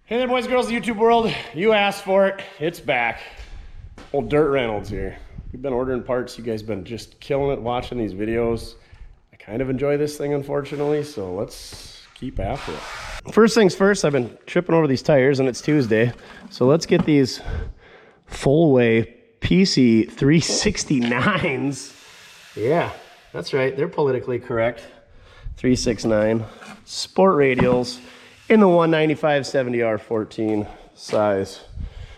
Hey there, boys and girls of the YouTube world. You asked for it. It's back. Old Dirt Reynolds here. We've been ordering parts. You guys been just killing it watching these videos. I kind of enjoy this thing, unfortunately, so let's keep after it. First things first, I've been tripping over these tires, and it's Tuesday. So let's get these full-way PC 369s. Yeah, that's right. They're politically correct. 369 sport radials in the 195/70R14 size.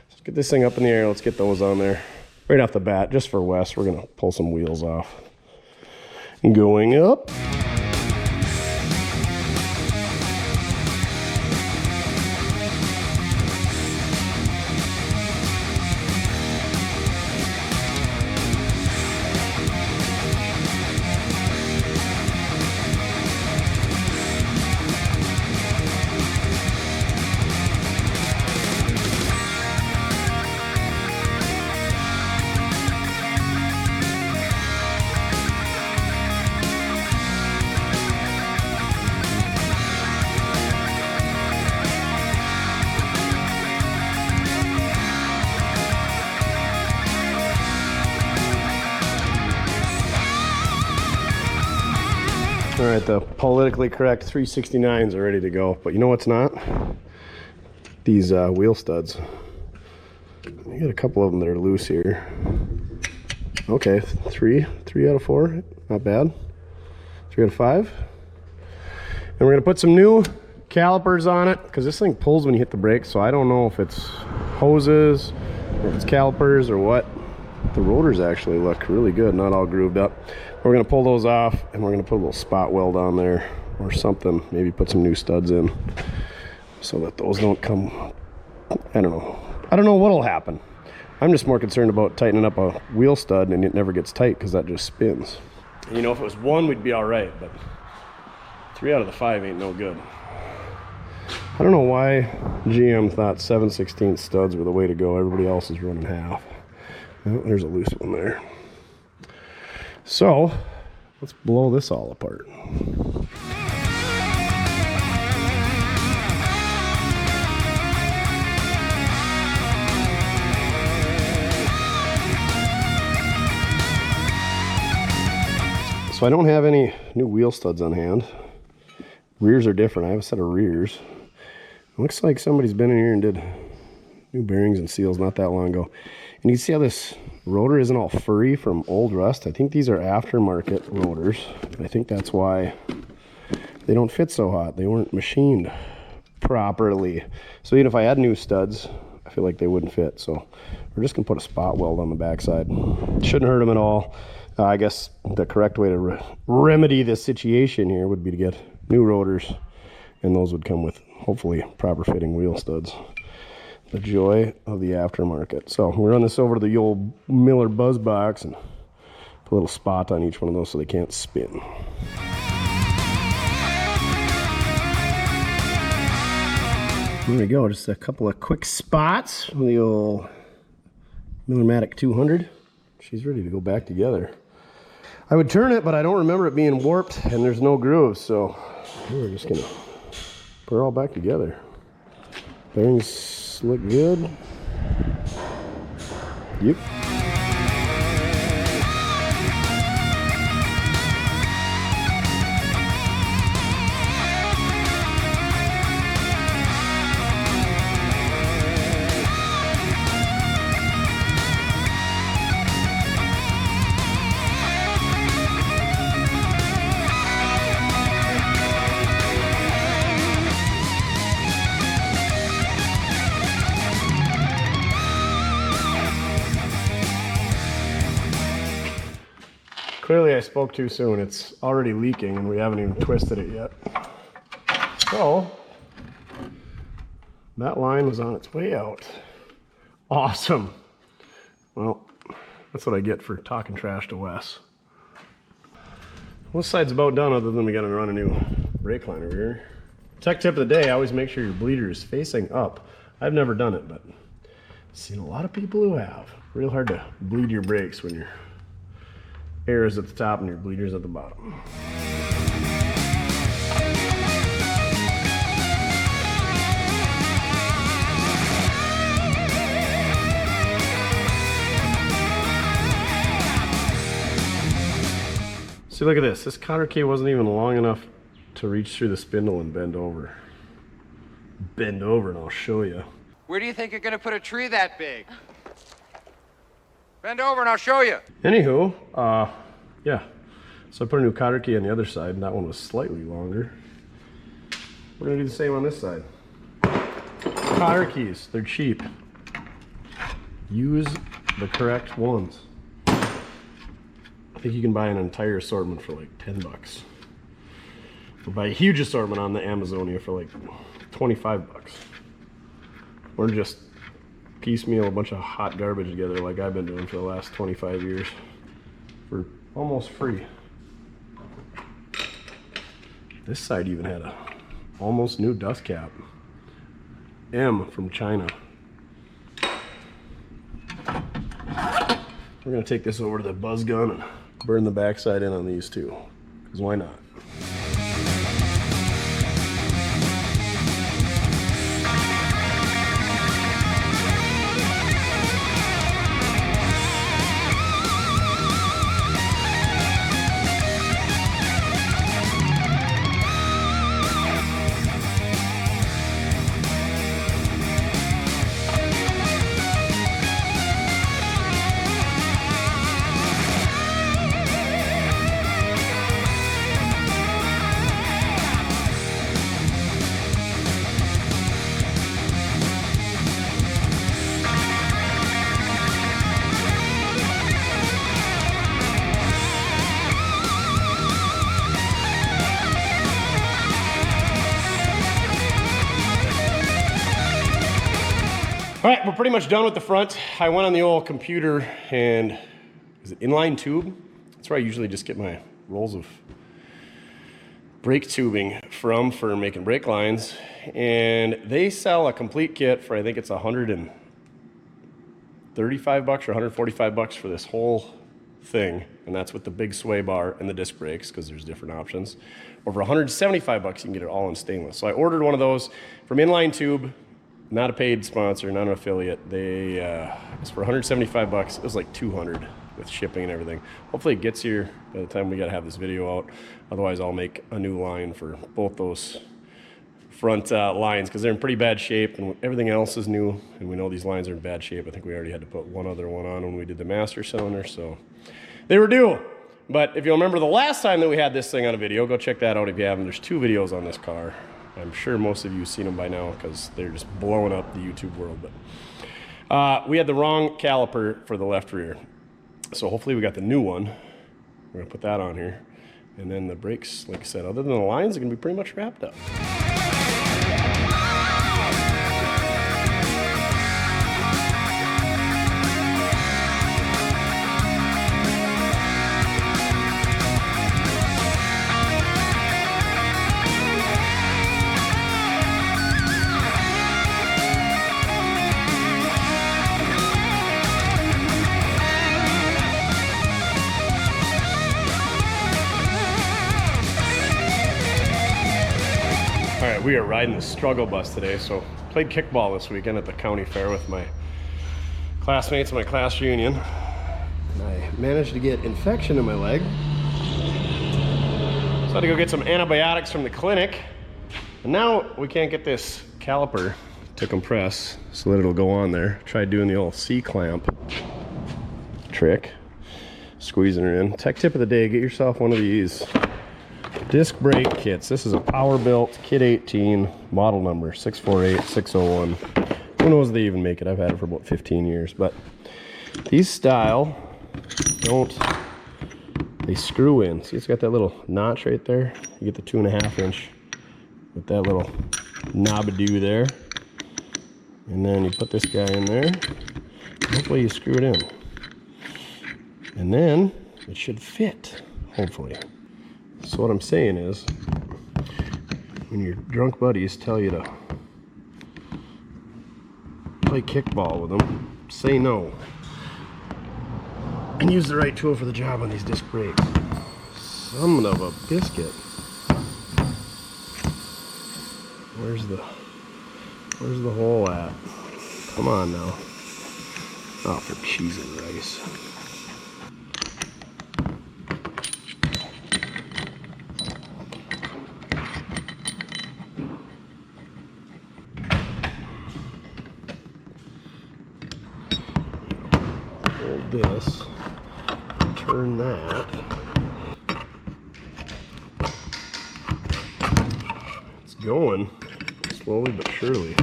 Let's get this thing up in the air. Let's get those on there right off the bat. Just for Wes, we're gonna pull some wheels off. Going up. All right, the politically correct 369s are ready to go, but you know what's not? These wheel studs. I got a couple of them that are loose here. Okay, three out of 4, not bad. 3 out of 5. And we're gonna put some new calipers on it because this thing pulls when you hit the brakes, so I don't know if it's hoses or if it's calipers or what. The rotors actually look really good, not all grooved up. We're gonna pull those off and we're gonna put a little spot weld on there or something, maybe put some new studs in so that those don't come, I don't know what'll happen. I'm just more concerned about tightening up a wheel stud and it never gets tight because that just spins. You know, if it was 1, we'd be all right, but 3 out of the 5 ain't no good. I don't know why GM thought 7/16 studs were the way to go. Everybody else is running half. Oh, there's a loose one there. So let's blow this all apart. So I don't have any new wheel studs on hand. Rears are different. I have a set of rears. It looks like somebody's been in here and did new bearings and seals not that long ago. And you see how this rotor isn't all furry from old rust? I think these are aftermarket rotors. I think that's why they don't fit so hot. They weren't machined properly. So even if I had new studs, I feel like they wouldn't fit. So we're just gonna put a spot weld on the backside. Shouldn't hurt them at all. I guess the correct way to remedy this situation here would be to get new rotors, and those would come with hopefully proper fitting wheel studs. The joy of the aftermarket. So we run this over to the old Miller Buzz box and put a little spot on each one of those so they can't spin. There we go, just a couple of quick spots with the old Miller-Matic 200. She's ready to go back together. I would turn it, but I don't remember it being warped and there's no grooves, so we're just gonna put her all back together. Bearings look good. Yep. Clearly I spoke too soon. It's already leaking and we haven't even twisted it yet. So, that line was on its way out. Awesome. Well, that's what I get for talking trash to Wes. Well, this side's about done other than we gotta run a new brake line over here. Tech tip of the day, always make sure your bleeder is facing up. I've never done it, but I've seen a lot of people who have. Real hard to bleed your brakes when your air is at the top and your bleeder's at the bottom. See, look at this. This cotter key wasn't even long enough to reach through the spindle and bend over. Bend over and I'll show you. Where do you think you're gonna put a tree that big? Bend over and I'll show you. Anywho, yeah. So I put a new cotter key on the other side, and that one was slightly longer. We're gonna do the same on this side. Cotter keys, they're cheap. Use the correct ones. I think you can buy an entire assortment for like 10 bucks. Or buy a huge assortment on the Amazonia for like 25 bucks. Or just piecemeal a bunch of hot garbage together like I've been doing for the last 25 years for almost free. This side even had a almost new dust cap. M from China. We're gonna take this over to the buzz gun and burn the backside in on these too, because why not? All right, we're pretty much done with the front. I went on the old computer and, is it inline tube? That's where I usually just get my rolls of brake tubing from for making brake lines. And they sell a complete kit for, I think it's 135 bucks or 145 bucks for this whole thing. And that's with the big sway bar and the disc brakes, because there's different options. Over 175 bucks, you can get it all in stainless. So I ordered one of those from Inline Tube. Not a paid sponsor, not an affiliate. They, it's for 175 bucks. It was like 200 with shipping and everything. Hopefully it gets here by the time we gotta have this video out. Otherwise I'll make a new line for both those front lines, because they're in pretty bad shape and everything else is new. And we know these lines are in bad shape. I think we already had to put one other one on when we did the master cylinder, so they were due. But if you'll remember the last time that we had this thing on a video, go check that out if you haven't. There's 2 videos on this car. I'm sure most of you have seen them by now because they're just blowing up the YouTube world. But we had the wrong caliper for the left rear. So hopefully we got the new one. We're gonna put that on here. And then the brakes, like I said, other than the lines, are gonna be pretty much wrapped up. We are riding the struggle bus today, so played kickball this weekend at the county fair with my classmates in my class reunion. And I managed to get infection in my leg. So I had to go get some antibiotics from the clinic. And now we can't get this caliper to compress so that it'll go on there. Tried doing the old C-clamp trick, squeezing her in. Tech tip of the day, get yourself one of these disc brake kits. This is a Powerbuilt Kit 18, model number 648601. Who knows if they even make it? I've had it for about 15 years. But these style they screw in. See, it's got that little notch right there. You get the 2.5 inch with that little knobadoo there. And then you put this guy in there. Hopefully you screw it in. And then it should fit, hopefully. So what I'm saying is, when your drunk buddies tell you to play kickball with them, say no. And use the right tool for the job on these disc brakes. Son of a biscuit. Where's the hole at? Come on now. Oh, for cheese and rice. this, turn that. It's going slowly but surely.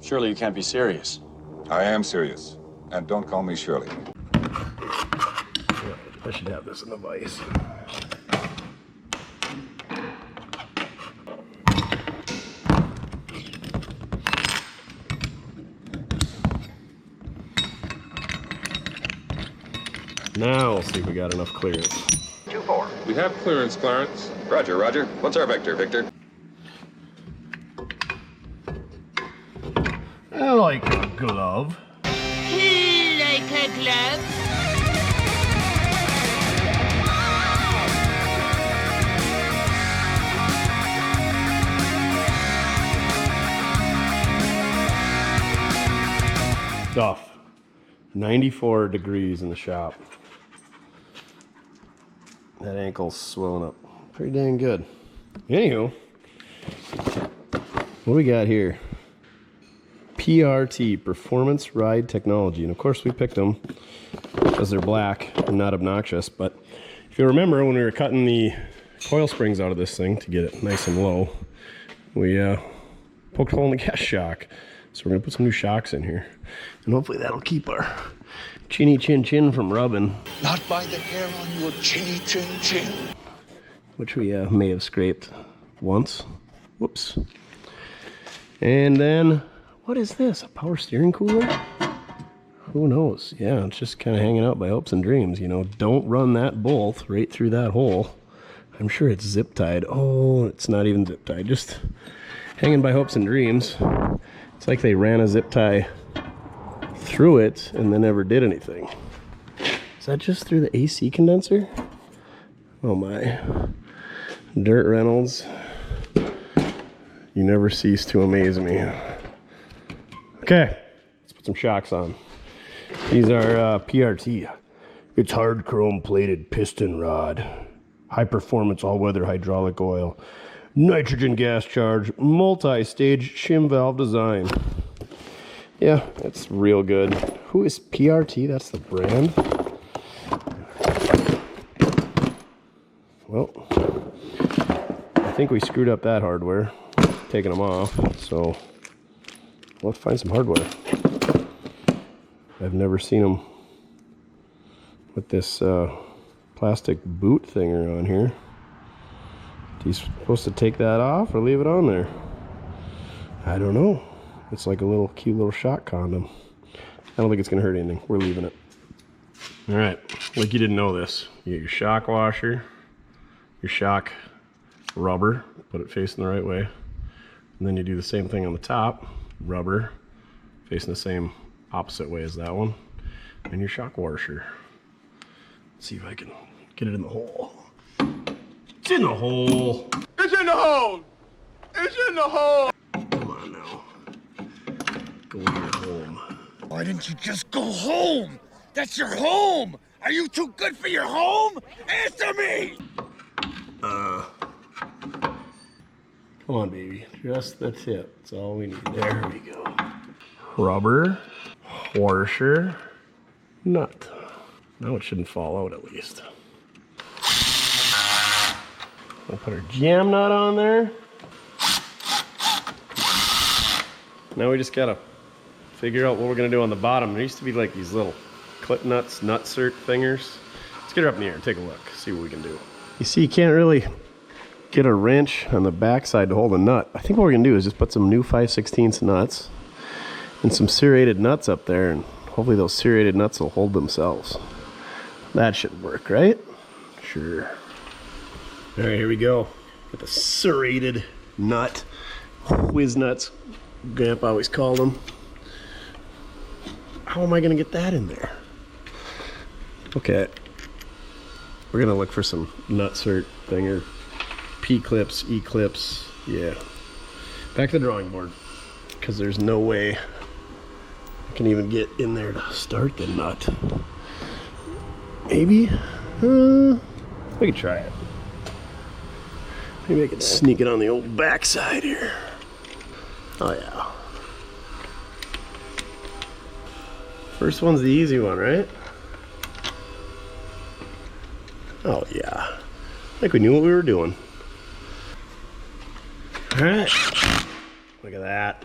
Surely you can't be serious. I am serious. And don't call me Shirley. I should have this in the vise. Now we'll see if we got enough clearance. 2-4. We have clearance, Clarence. Roger, Roger. What's our vector, Victor? I like a glove. Like a glove. Duff. 94 degrees in the shop. That ankle's swelling up pretty dang good. Anywho, what do we got here? PRT, Performance Ride Technology. And of course we picked them because they're black and not obnoxious. But if you remember when we were cutting the coil springs out of this thing to get it nice and low, we poked a hole in the gas shock. So we're gonna put some new shocks in here. And hopefully that'll keep our chinny chin chin from rubbing. Not by the hair on your chinny chin chin. Which we may have scraped once. Whoops. And then, what is this? A power steering cooler? Who knows? Yeah, it's just kind of hanging out by hopes and dreams. You know, don't run that bolt right through that hole. I'm sure it's zip tied. Oh, it's not even zip tied. Just hanging by hopes and dreams. It's like they ran a zip tie through it and then never did anything. Is that just through the AC condenser? Oh my. Dirt Reynolds, you never cease to amaze me. Okay, let's put some shocks on. These are PRT. It's hard chrome plated piston rod. High performance all-weather hydraulic oil. Nitrogen gas charge, multi-stage shim valve design. Yeah, it's real good. Who is PRT? That's the brand. Well, I think we screwed up that hardware, taking them off, so we'll have to find some hardware. I've never seen them with this plastic boot thinger on here. He's supposed to take that off or leave it on there? I don't know. It's like a little cute little shock condom. I don't think it's gonna hurt anything. We're leaving it. All right, like you didn't know this. You get your shock washer, your shock rubber, put it facing the right way. And then you do the same thing on the top, rubber, facing the same opposite way as that one. And your shock washer. Let's see if I can get it in the hole. It's in the hole. It's in the hole! It's in the hole! Come on now. Go in your home. Why didn't you just go home? That's your home! Are you too good for your home? Answer me! Come on, baby. Just the tip. That's all we need. There we go. Rubber, washer, nut. Now it shouldn't fall out at least. We'll put our jam nut on there. Now we just gotta figure out what we're gonna do on the bottom. There used to be like these little clip nuts, nutsert fingers. Let's get her up in the air and take a look, see what we can do. You see, you can't really get a wrench on the backside to hold a nut. I think what we're gonna do is just put some new 5/16 nuts and some serrated nuts up there, and hopefully those serrated nuts will hold themselves. That should work, right? Sure. All right, here we go. Got the serrated nut. Whiz nuts, Grandpa always called them. How am I gonna get that in there? Okay. We're gonna look for some nutsert thinger. P-clips, E-clips, yeah. Back to the drawing board, because there's no way I can even get in there to start the nut. Maybe? We can try it. Maybe I can sneak it on the old backside here. Oh yeah. First one's the easy one, right? Oh yeah, I think we knew what we were doing. All right, look at that.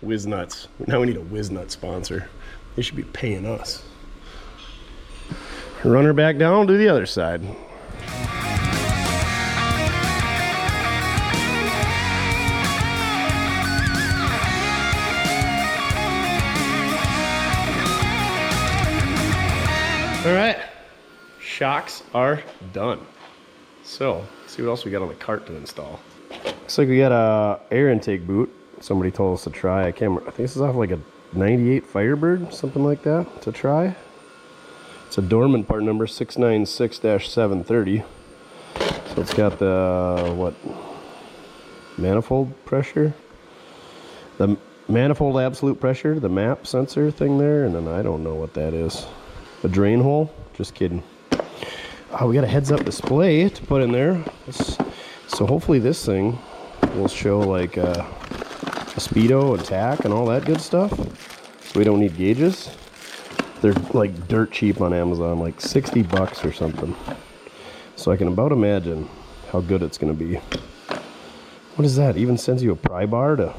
Whiz Nuts. Now we need a Whiz Nut sponsor. They should be paying us. Run her back down, do the other side. All right, shocks are done. So, let's see what else we got on the cart to install. Looks like we got a air intake boot. Somebody told us to try. I can't remember. I think this is off like a 98 Firebird, something like that, to try. It's a Dorman part number 696-730. So it's got the, what, manifold pressure? The manifold absolute pressure, the MAP sensor thing there, and then I don't know what that is. A drain hole? Just kidding. We got a heads-up display to put in there. So hopefully this thing will show like a speedo and tack and all that good stuff. So we don't need gauges. They're like dirt cheap on Amazon, like 60 bucks or something. So I can about imagine how good it's gonna be. What is that? Even sends you a pry bar to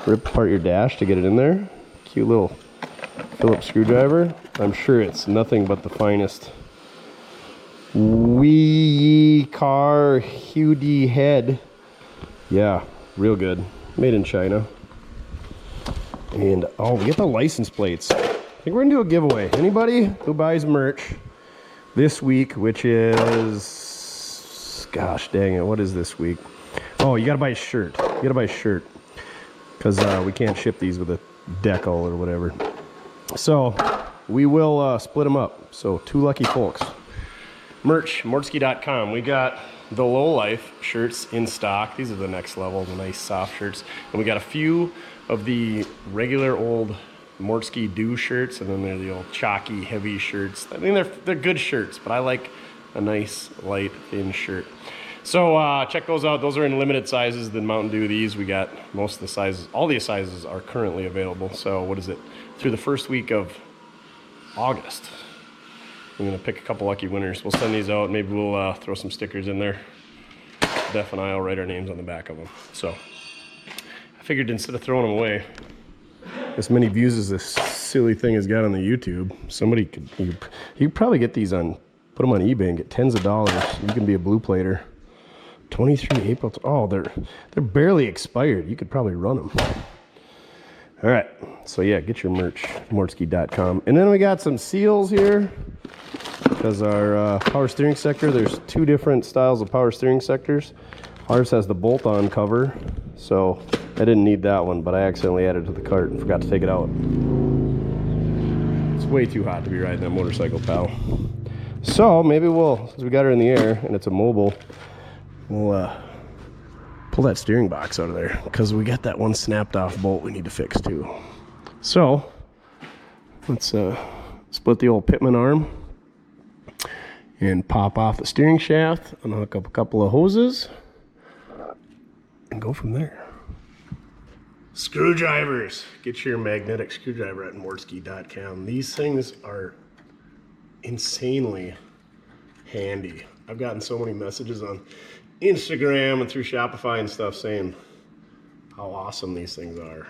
rip apart your dash to get it in there. Cute little Phillips screwdriver. I'm sure it's nothing but the finest wee car Hudi head. Yeah, real good. Made in China. And oh, we get the license plates. I think we're gonna do a giveaway. Anybody who buys merch this week, which is, gosh dang it, what is this week? Oh, you gotta buy a shirt. You gotta buy a shirt because we can't ship these with a decal or whatever. So we will split them up. So 2 lucky folks. Merch, mortske.com. We got the low life shirts in stock. These are the next level, the nice soft shirts. And we got a few of the regular old Mortske do shirts, and then they're the old chalky heavy shirts. I mean, they're good shirts, but I like a nice light thin shirt. So check those out. Those are in limited sizes than Mountain Dew. These we got most of the sizes. All the sizes are currently available. So what is it? Through the first week of August. I'm gonna pick a couple lucky winners. We'll send these out. Maybe we'll throw some stickers in there. Duff and I will write our names on the back of them. So I figured instead of throwing them away, as many views as this silly thing has got on the YouTube, somebody could, you could probably get these on, put them on eBay and get tens of dollars. You can be a blue plater. 23 April. Oh, they're barely expired. You could probably run them. All right. So yeah, get your merch, mortske.com. And then we got some seals here because our power steering sector, there's 2 different styles of power steering sectors. Ours has the bolt-on cover, so I didn't need that one, but I accidentally added it to the cart and forgot to take it out. It's way too hot to be riding that motorcycle, pal. So maybe we'll, since we got her in the air and it's a mobile, we'll pull that steering box out of there because we got that one snapped off bolt we need to fix too. So let's split the old Pitman arm and pop off the steering shaft, unhook up a couple of hoses, and go from there. Screwdrivers. Get your magnetic screwdriver at mortske.com. These things are insanely handy. I've gotten so many messages on Instagram and through Shopify and stuff saying how awesome these things are.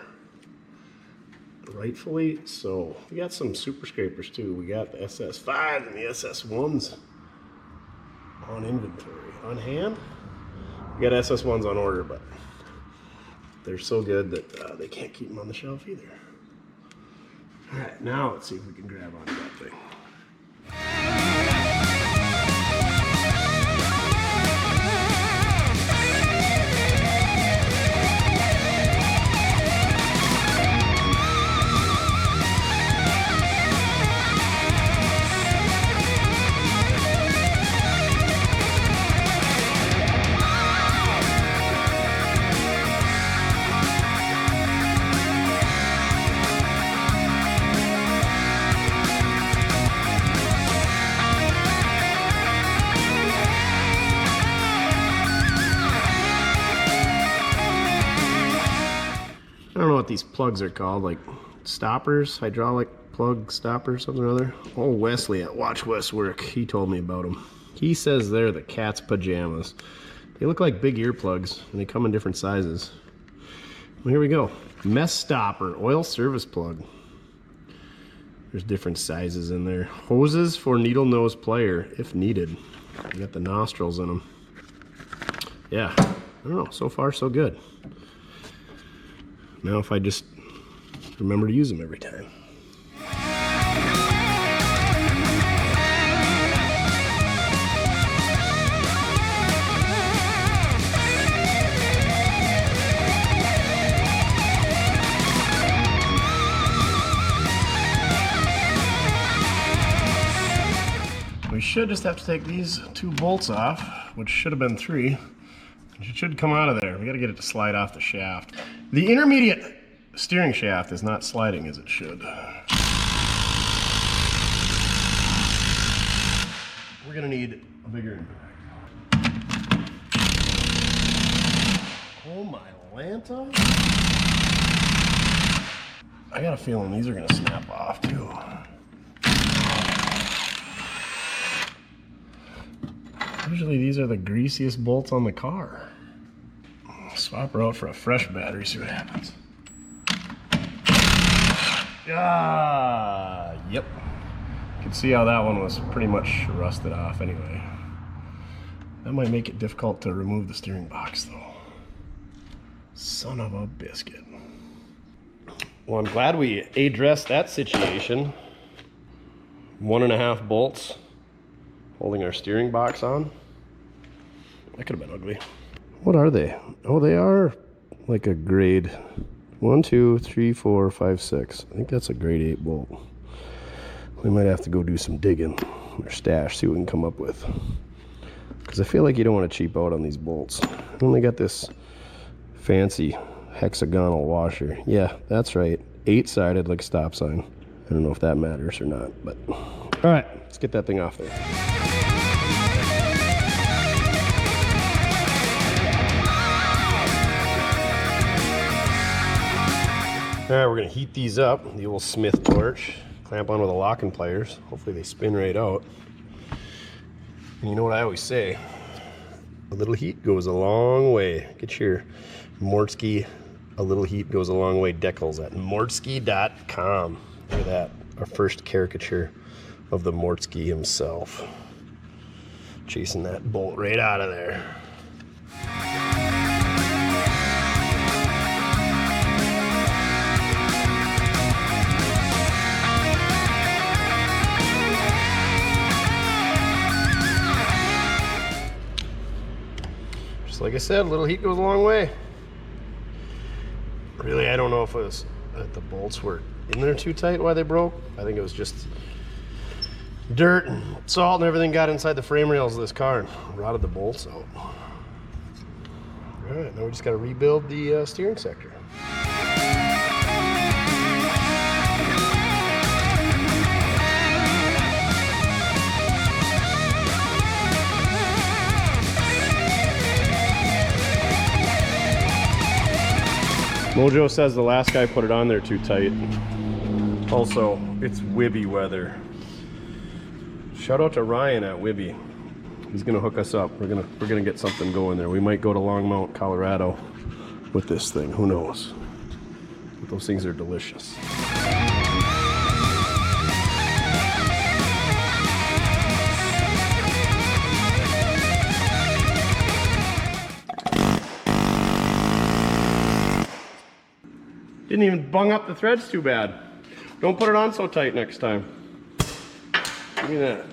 Rightfully so. We got some super scrapers too. We got the SS5 and the SS1s on inventory. On hand? We got SS1s on order, but they're so good that they can't keep them on the shelf either. All right, now let's see if we can grab onto that thing. I don't know what these plugs are called, like stoppers, hydraulic plug stopper or something or other. Oh, Wesley at Watch West Work, he told me about them. He says they're the cat's pajamas. They look like big earplugs and they come in different sizes. Well, here we go. Mess stopper, oil service plug. There's different sizes in there. Hoses for needle nose plier if needed. You got the nostrils in them. Yeah, I don't know, so far so good. Now if I just remember to use them every time. We should just have to take these 2 bolts off, which should have been 3. It should come out of there. We gotta get it to slide off the shaft. The intermediate steering shaft is not sliding as it should. We're gonna need a bigger impact. Oh my Lanta. I got a feeling these are gonna snap off too. Usually these are the greasiest bolts on the car. Swap her out for a fresh battery, see what happens. Ah, yep. You can see how that one was pretty much rusted off anyway. That might make it difficult to remove the steering box though. Son of a biscuit. Well, I'm glad we addressed that situation. 1.5 bolts holding our steering box on. That could have been ugly. What are they? Oh, they are like a grade 1, 2, 3, 4, 5, 6. I think that's a grade 8 bolt. We might have to go do some digging or stash, see what we can come up with. Because I feel like you don't want to cheap out on these bolts. I only got this fancy hexagonal washer. Yeah, that's right. 8-sided like a stop sign. I don't know if that matters or not, but all right, let's get that thing off there. All right, we're gonna heat these up, the old Smith torch, clamp on with the locking pliers. Hopefully they spin right out. And you know what I always say, a little heat goes a long way. Get your Mortske, a little heat goes a long way decals at mortske.com. Look at that, our first caricature of the Mortske himself. Chasing that bolt right out of there. Just like I said, a little heat goes a long way. Really, I don't know if it was that the bolts were in there too tight why they broke. I think it was just dirt and salt and everything got inside the frame rails of this car and rotted the bolts out. All right, now we just got to rebuild the steering sector. Mojo says the last guy put it on there too tight. Also, it's Wibby weather. Shout out to Ryan at Wibby. He's gonna hook us up. We're gonna get something going there. We might go to Longmount, Colorado with this thing. Who knows? But those things are delicious. Didn't even bung up the threads too bad. Don't put it on so tight next time. Give me that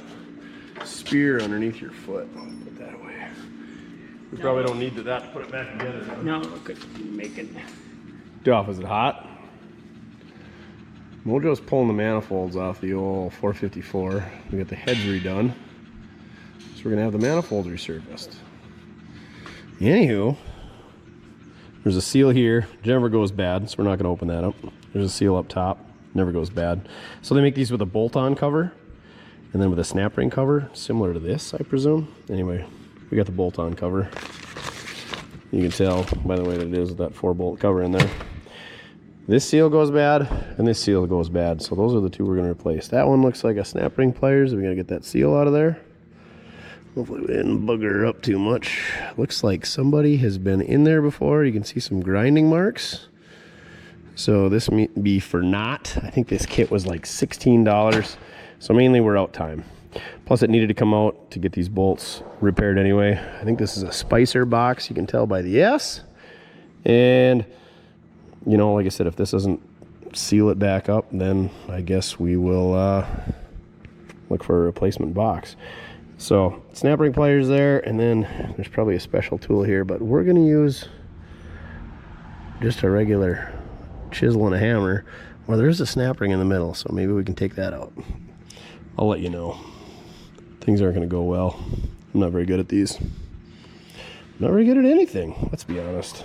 spear underneath your foot. I'll put that away. We probably don't need that to put it back together. No, look at make it. Duff, is it hot? Mojo's pulling the manifolds off the old 454. We got the heads redone. So we're gonna have the manifolds resurfaced. Anywho, there's a seal here, never goes bad, so we're not gonna open that up. There's a seal up top, never goes bad. So they make these with a bolt-on cover, and then with a snap ring cover, similar to this, I presume. Anyway, we got the bolt-on cover. You can tell by the way that it is with that 4-bolt cover in there. This seal goes bad, and this seal goes bad. So those are the two we're gonna replace. That one looks like a snap ring pliers. We gotta get that seal out of there. Hopefully we didn't bugger her up too much. Looks like somebody has been in there before. You can see some grinding marks. So this may be for naught. I think this kit was like $16. So mainly we're out time. Plus it needed to come out to get these bolts repaired anyway. I think this is a Spicer box. You can tell by the S. And, you know, like I said, if this doesn't seal it back up, then I guess we will look for a replacement box. So snap ring pliers there, and then there's probably a special tool here, but we're gonna use just a regular chisel and a hammer. Well, there's a snap ring in the middle, so maybe we can take that out. I'll let you know. Things aren't gonna go well. I'm not very good at these. I'm not very good at anything, let's be honest.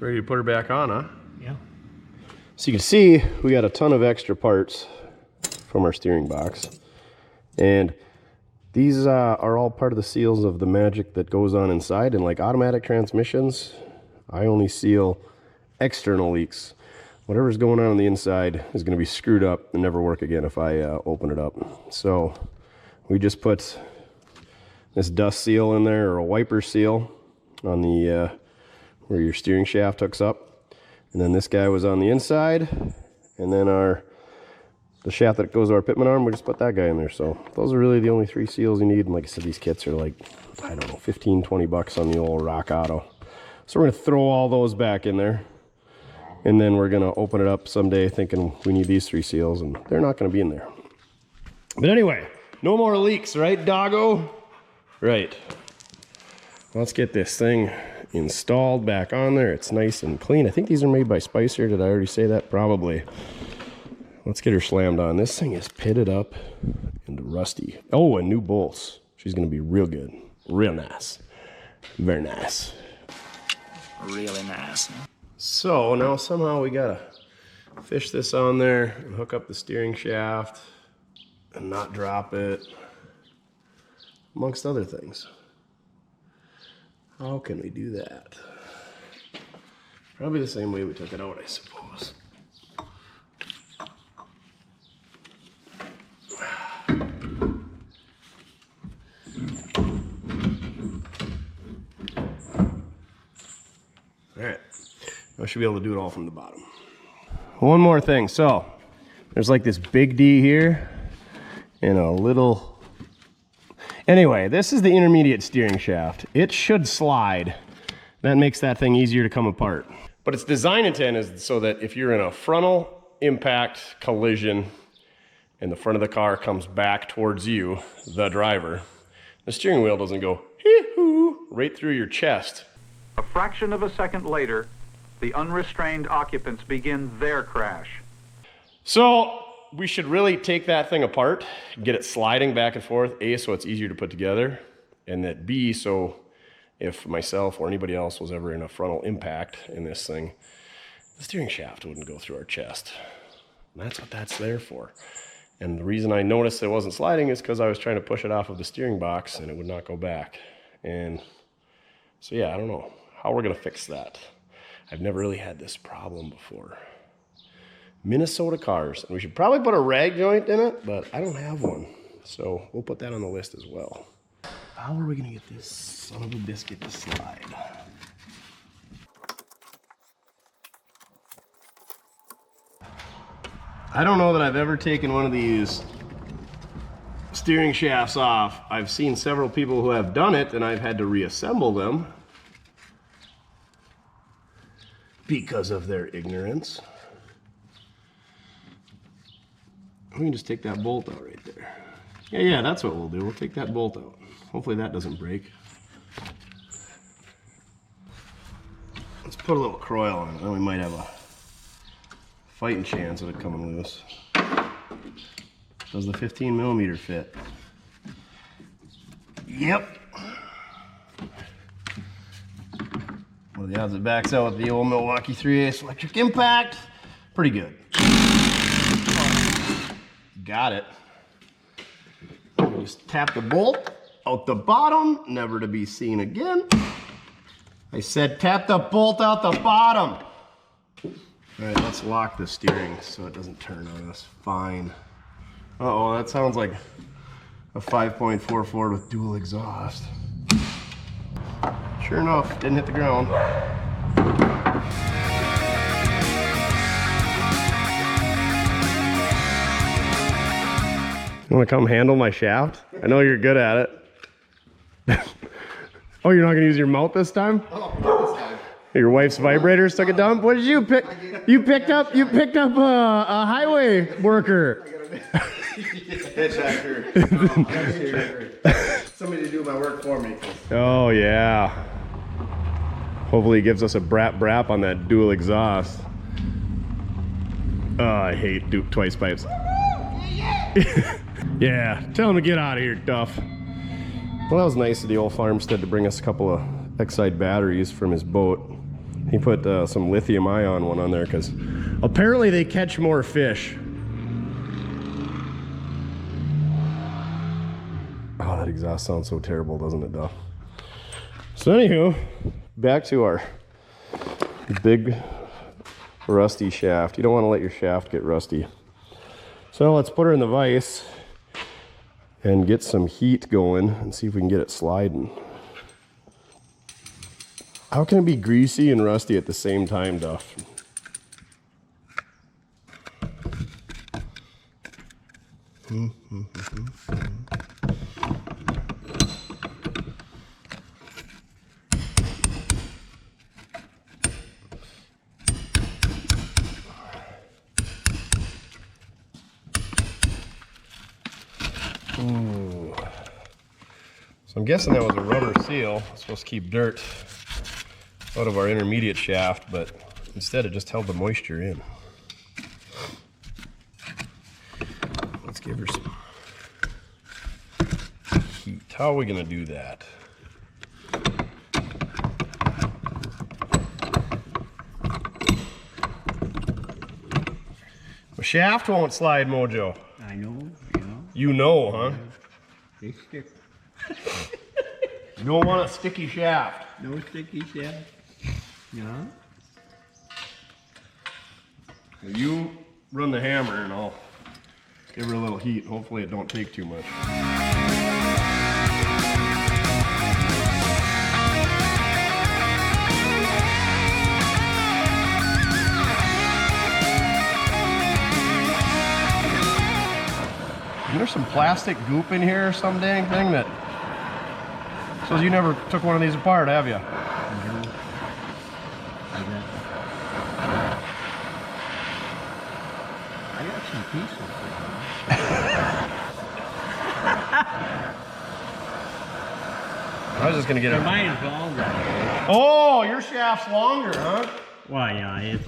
Ready to put her back on, huh? Yeah. So you can see we got a ton of extra parts from our steering box, and these are all part of the seals of the magic that goes on inside. And like automatic transmissions, I only seal external leaks. Whatever's going on the inside is going to be screwed up and never work again if I open it up. So we just put this dust seal in there, or a wiper seal on the where your steering shaft hooks up, and then this guy was on the inside, and then the shaft that goes to our pitman arm, we just put that guy in there. So those are really the only 3 seals you need. And like I said, these kits are like, I don't know, 15, 20 bucks on the old Rock Auto. So we're gonna throw all those back in there, and then we're gonna open it up someday thinking we need these 3 seals, and they're not gonna be in there. But anyway, no more leaks, right, doggo? Right. Let's get this thing installed back on there. It's nice and clean. I think these are made by Spicer. Did I already say that? Probably. Let's get her slammed on. This thing is pitted up and rusty. Oh, and new bolts. She's gonna be real good. Real nice. Very nice. Really nice. So now somehow we gotta fish this on there and hook up the steering shaft and not drop it, amongst other things. How can we do that? Probably the same way we took it out, I suppose. All right, I should be able to do it all from the bottom. One more thing, so there's like this big D here and a little. Anyway, this is the intermediate steering shaft. It should slide. That makes that thing easier to come apart. But its design intent is so that if you're in a frontal impact collision and the front of the car comes back towards you, the driver, the steering wheel doesn't go hee-hoo right through your chest. A fraction of a second later, the unrestrained occupants begin their crash. So we should really take that thing apart, get it sliding back and forth, A, so it's easier to put together, and that B, so if myself or anybody else was ever in a frontal impact in this thing, the steering shaft wouldn't go through our chest. And that's what that's there for. And the reason I noticed it wasn't sliding is because I was trying to push it off of the steering box and it would not go back. And so yeah, I don't know how we're gonna fix that. I've never really had this problem before. Minnesota cars, and we should probably put a rag joint in it, but I don't have one, so we'll put that on the list as well. How are we gonna get this son of a biscuit to slide? I don't know that I've ever taken one of these steering shafts off. I've seen several people who have done it, and I've had to reassemble them, because of their ignorance. We can just take that bolt out right there. Yeah, that's what we'll do. We'll take that bolt out. Hopefully that doesn't break. Let's put a little coil on it, then we might have a fighting chance of it coming loose. Does the 15mm fit? Yep. What are the odds it backs out with the old Milwaukee 3/8 electric impact? Pretty good. Got it. Just tap the bolt out the bottom, never to be seen again. I said tap the bolt out the bottom. All right, let's lock the steering so it doesn't turn on us. Fine. Uh-oh, that sounds like a 5.4 Ford with dual exhaust. Sure enough, didn't hit the ground. You want to come handle my shaft? I know you're good at it. Oh, you're not going to use your mouth this time? Oh, not this time. Your wife's vibrators took a dump? What did you pick? You picked up a highway worker. Hitchhiker. Somebody to do my work for me. Oh, yeah. Hopefully he gives us a brap on that dual exhaust. Oh, I hate Duke twice pipes. Yeah, tell him to get out of here, Duff. Well, that was nice of the old farmstead to bring us a couple of Excite batteries from his boat. He put some lithium ion one on there because apparently they catch more fish. Oh, that exhaust sounds so terrible, doesn't it, Duff? So anywho, back to our big rusty shaft. You don't want to let your shaft get rusty. So let's put her in the vise and get some heat going and see if we can get it sliding. How can it be greasy and rusty at the same time, Duff? Ooh. So I'm guessing that was a rubber seal. It's supposed to keep dirt out of our intermediate shaft, but instead it just held the moisture in. Let's give her some heat. How are we going to do that? The shaft won't slide, Mojo. I know. You know, huh? They stick. You don't want a sticky shaft. No sticky shaft. Yeah. You run the hammer and I'll give her a little heat. Hopefully it don't take too much. Isn't there some plastic goop in here or some dang thing that... So you never took one of these apart, have you? I got some pieces. I was just gonna get it. Mine's longer. Oh, your shaft's longer, huh? Well, yeah, it's...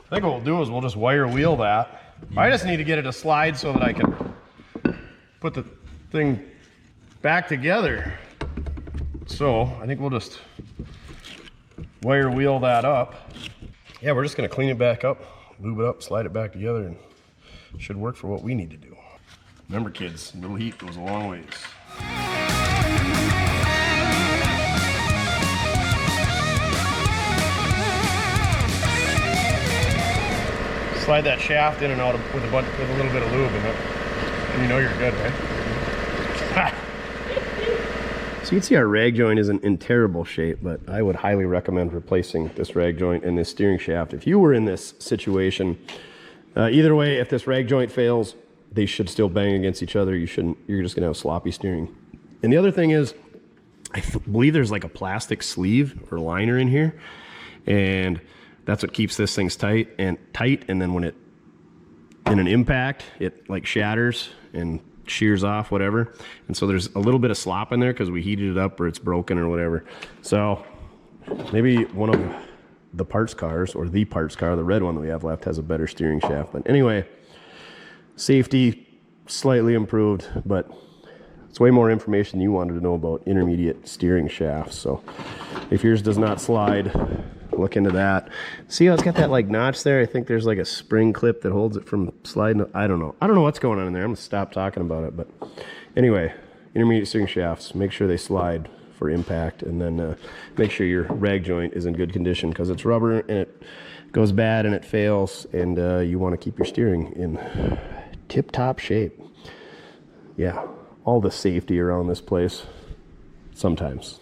I think what we'll do is we'll just wire wheel that. I just need to get it to slide so that I can put the thing back together. So I think we'll just wire wheel that up. Yeah, we're just gonna clean it back up, lube it up, slide it back together, and it should work for what we need to do. Remember, kids, a little heat goes a long ways. Slide that shaft in and out with a little bit of lube in it, and you know you're good, right? So you can see our rag joint isn't in terrible shape, but I would highly recommend replacing this rag joint and this steering shaft. If you were in this situation, either way, if this rag joint fails, they should still bang against each other. You're just gonna have sloppy steering. And the other thing is, I believe there's like a plastic sleeve or liner in here, and that's what keeps this thing tight. And then when it in an impact, it like shatters and shears off, whatever. And so there's a little bit of slop in there because we heated it up or it's broken or whatever. So maybe one of the parts cars, or the parts car, the red one that we have left, has a better steering shaft. But anyway, safety slightly improved, but it's way more information than you wanted to know about intermediate steering shafts. So if yours does not slide, look into that. See how it's got that like notch there? I think there's like a spring clip that holds it from sliding. I don't know what's going on in there. I'm gonna stop talking about it. But anyway, intermediate steering shafts, make sure they slide for impact, and then make sure your rag joint is in good condition, because it's rubber and it goes bad and it fails, and you want to keep your steering in tip-top shape. Yeah, all the safety around this place sometimes.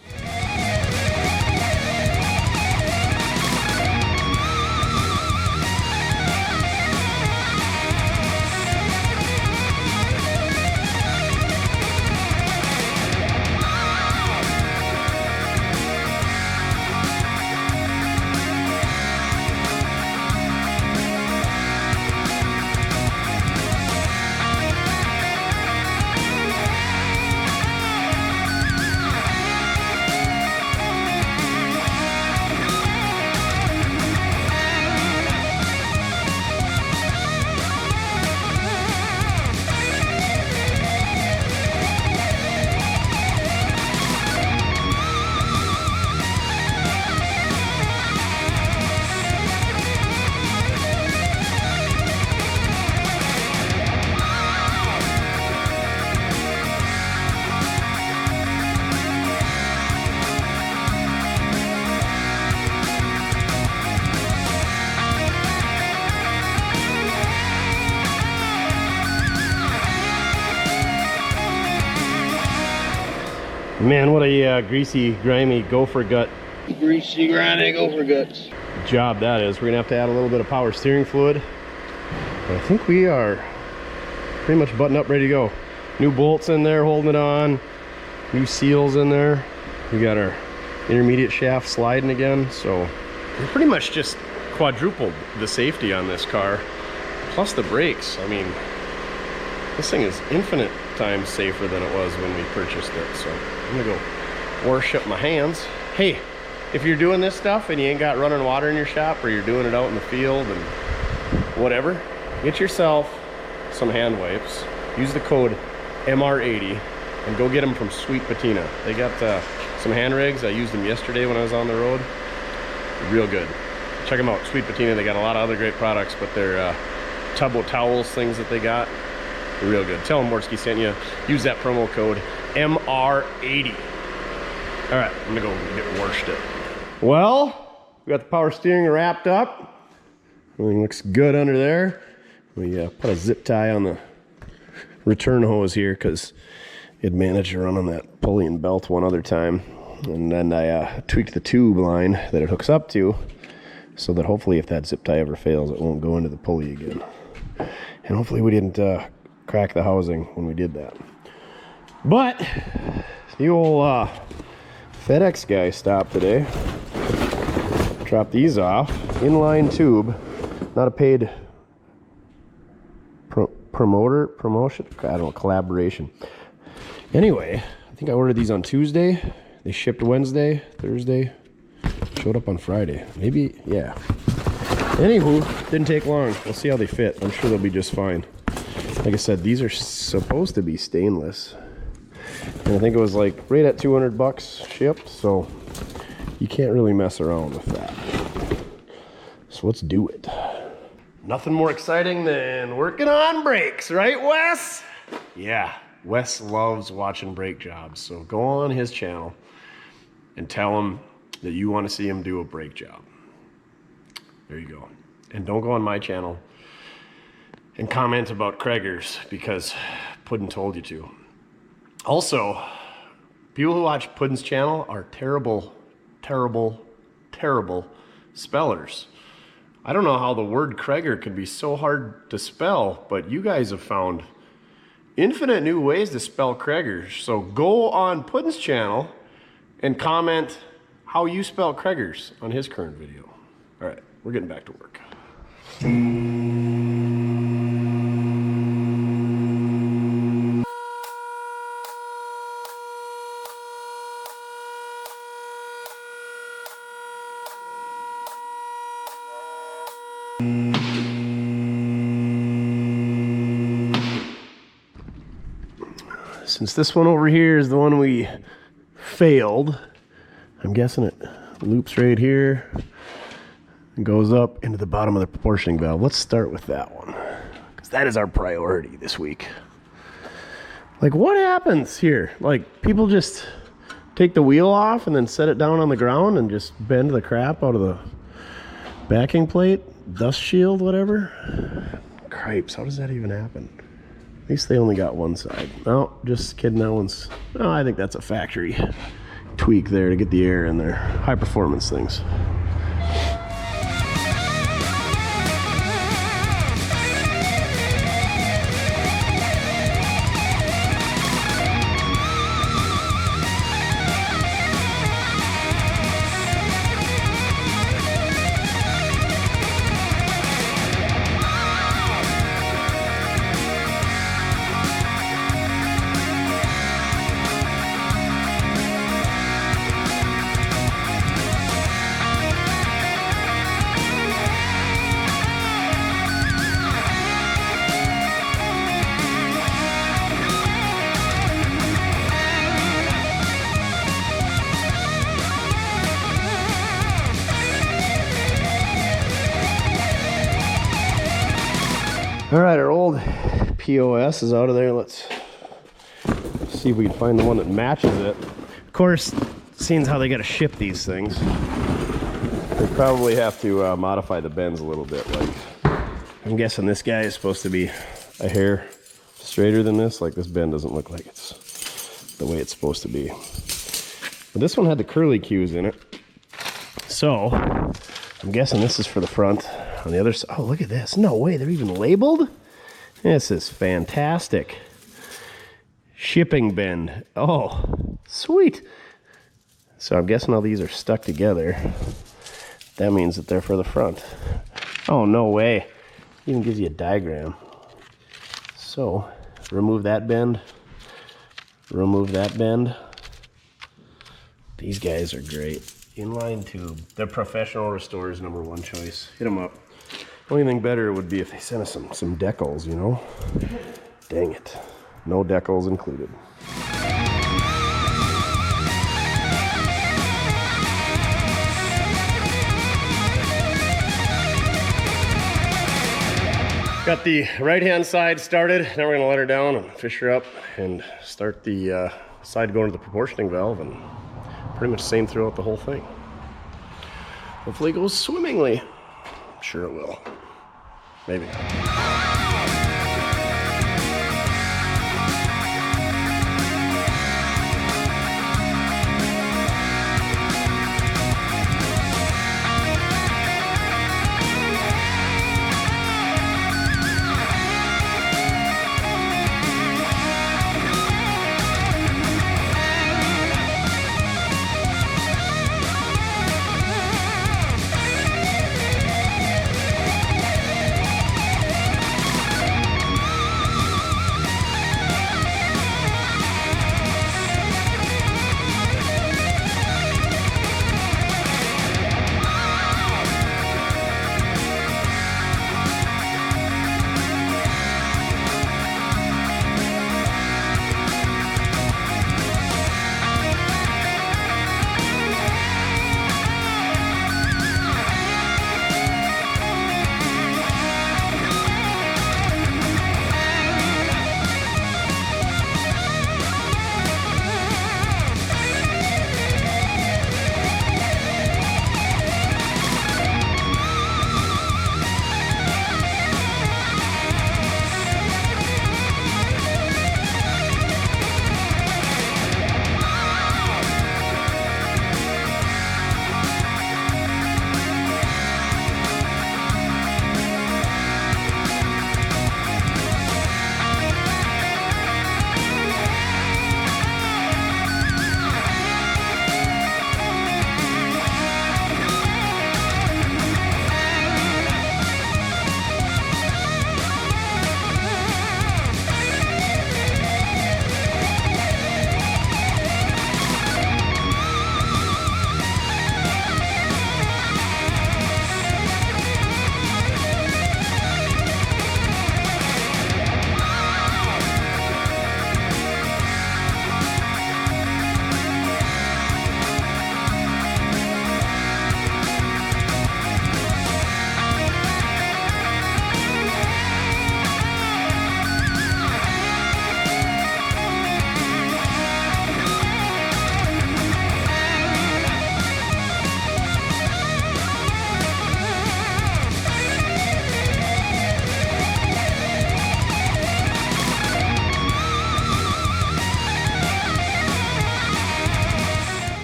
Man, what a greasy, grimy gopher gut. Greasy, grimy gopher guts. Job that is. We're gonna have to add a little bit of power steering fluid. But I think we are pretty much buttoned up, ready to go. New bolts in there holding it on. New seals in there. We got our intermediate shaft sliding again. So we pretty much just quadrupled the safety on this car. Plus the brakes. I mean, this thing is infinite times safer than it was when we purchased it. So I'm gonna go worship my hands. Hey, if you're doing this stuff and you ain't got running water in your shop, or you're doing it out in the field and whatever, get yourself some hand wipes. Use the code MR80 and go get them from Sweet Patina. They got some hand rigs. I used them yesterday when I was on the road. Real good. Check them out, Sweet Patina. They got a lot of other great products, but their tubbo towels, things that they got, real good. Tell them Mortske sent you. Use that promo code MR80. All right, I'm gonna go get worshed it. Well, we got the power steering wrapped up. Everything looks good under there. We put a zip tie on the return hose here because it managed to run on that pulley and belt one other time. And then I tweaked the tube line that it hooks up to, so that hopefully if that zip tie ever fails, it won't go into the pulley again. And hopefully we didn't crack the housing when we did that. But the old FedEx guy stopped today. Dropped these off. Inline tube. Not a paid promotion, I don't know, collaboration. Anyway, I think I ordered these on Tuesday. They shipped Wednesday, Thursday, showed up on Friday. Maybe, yeah. Anywho, didn't take long. We'll see how they fit. I'm sure they'll be just fine. Like I said, these are supposed to be stainless. And I think it was like right at 200 bucks shipped, so you can't really mess around with that. So let's do it. Nothing more exciting than working on brakes, right, Wes? Yeah, Wes loves watching brake jobs, so go on his channel and tell him that you want to see him do a brake job. There you go. And don't go on my channel and comment about Krager's because Puddin told you to. Also, people who watch Puddin's channel are terrible, terrible, terrible spellers. I don't know how the word Krager could be so hard to spell, but you guys have found infinite new ways to spell Krager. So go on Puddin's channel and comment how you spell Kreger's on his current video. All right, we're getting back to work. Since this one over here is the one we failed, I'm guessing it loops right here and goes up into the bottom of the proportioning valve. Let's start with that one, because that is our priority this week. Like, what happens here? Like, people just take the wheel off and then set it down on the ground and just bend the crap out of the backing plate, dust shield, whatever. Cripes, how does that even happen? At least they only got one side. No, just kidding, that one's, oh, I think that's a factory tweak there to get the air in there. High performance things. All right, our old POS is out of there. Let's see if we can find the one that matches it. Of course, seeing how they got to ship these things, they probably have to modify the bends a little bit. Like, I'm guessing this guy is supposed to be a hair straighter than this. Like, this bend doesn't look like it's the way it's supposed to be. But this one had the curly cues in it. So, I'm guessing this is for the front. On the other side, oh, look at this. No way, they're even labeled? This is fantastic. Shipping bend. Oh, sweet. So I'm guessing all these are stuck together. That means that they're for the front. Oh, no way. Even gives you a diagram. So, remove that bend. Remove that bend. These guys are great. Inline tube. They're professional restorers' #1 choice. Hit them up. Only thing better would be if they sent us some decals, you know? Dang it. No decals included. Got the right-hand side started. Now we're gonna let her down and fish her up and start the side going to the proportioning valve, and pretty much same throughout the whole thing. Hopefully it goes swimmingly. I'm sure it will. Maybe not.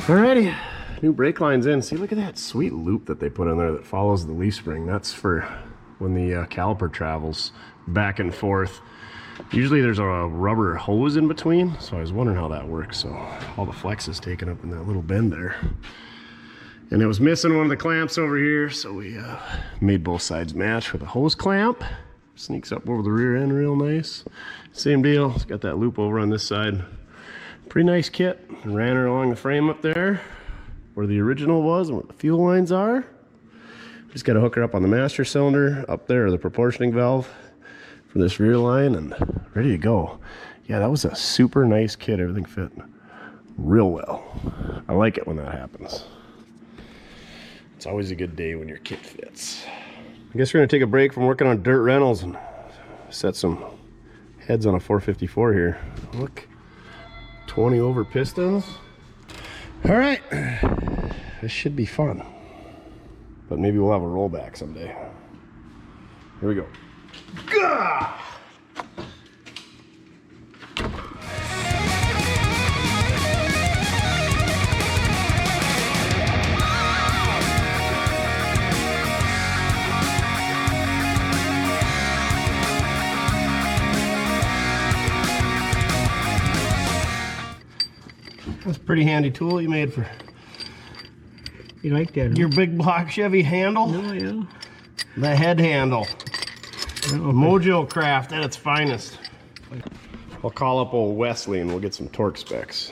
Alrighty, new brake line's in. See, look at that sweet loop that they put in there that follows the leaf spring. That's for when the caliper travels back and forth. Usually there's a rubber hose in between, so I was wondering how that works. So all the flex is taken up in that little bend there. And it was missing one of the clamps over here, so we made both sides match with a hose clamp. Sneaks up over the rear end real nice. Same deal, it's got that loop over on this side. Pretty nice kit. Ran her along the frame up there where the original was and where the fuel lines are. Just got to hook her up on the master cylinder up there, or the proportioning valve for this rear line, and ready to go. Yeah, that was a super nice kit. Everything fit real well. I like it when that happens. It's always a good day when your kit fits. I guess we're gonna take a break from working on dirt rentals and set some heads on a 454 here. Look, 20 over pistons. All right, this should be fun. But maybe we'll have a rollback someday. Here we go. Gah! That's a pretty handy tool you made for You like that? your big block Chevy handle. Oh, yeah. The head handle. Mojo Craft at its finest. I'll call up old Wesley and we'll get some torque specs.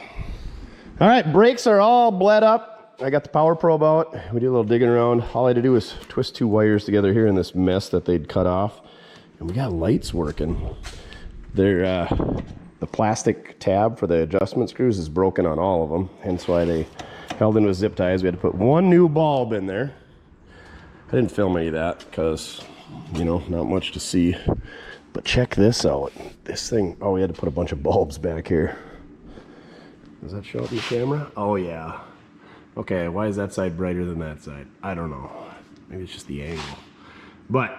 All right, brakes are all bled up. I got the power probe out. We did a little digging around. All I had to do was twist two wires together here in this mess that they'd cut off. And we got lights working. They're, the plastic tab for the adjustment screws is broken on all of them. Hence why they held in with zip ties. We had to put one new bulb in there. I didn't film any of that because, you know, not much to see. But check this out. This thing, oh, we had to put a bunch of bulbs back here. Does that show up in the camera? Oh, yeah. Okay, why is that side brighter than that side? I don't know. Maybe it's just the angle. But,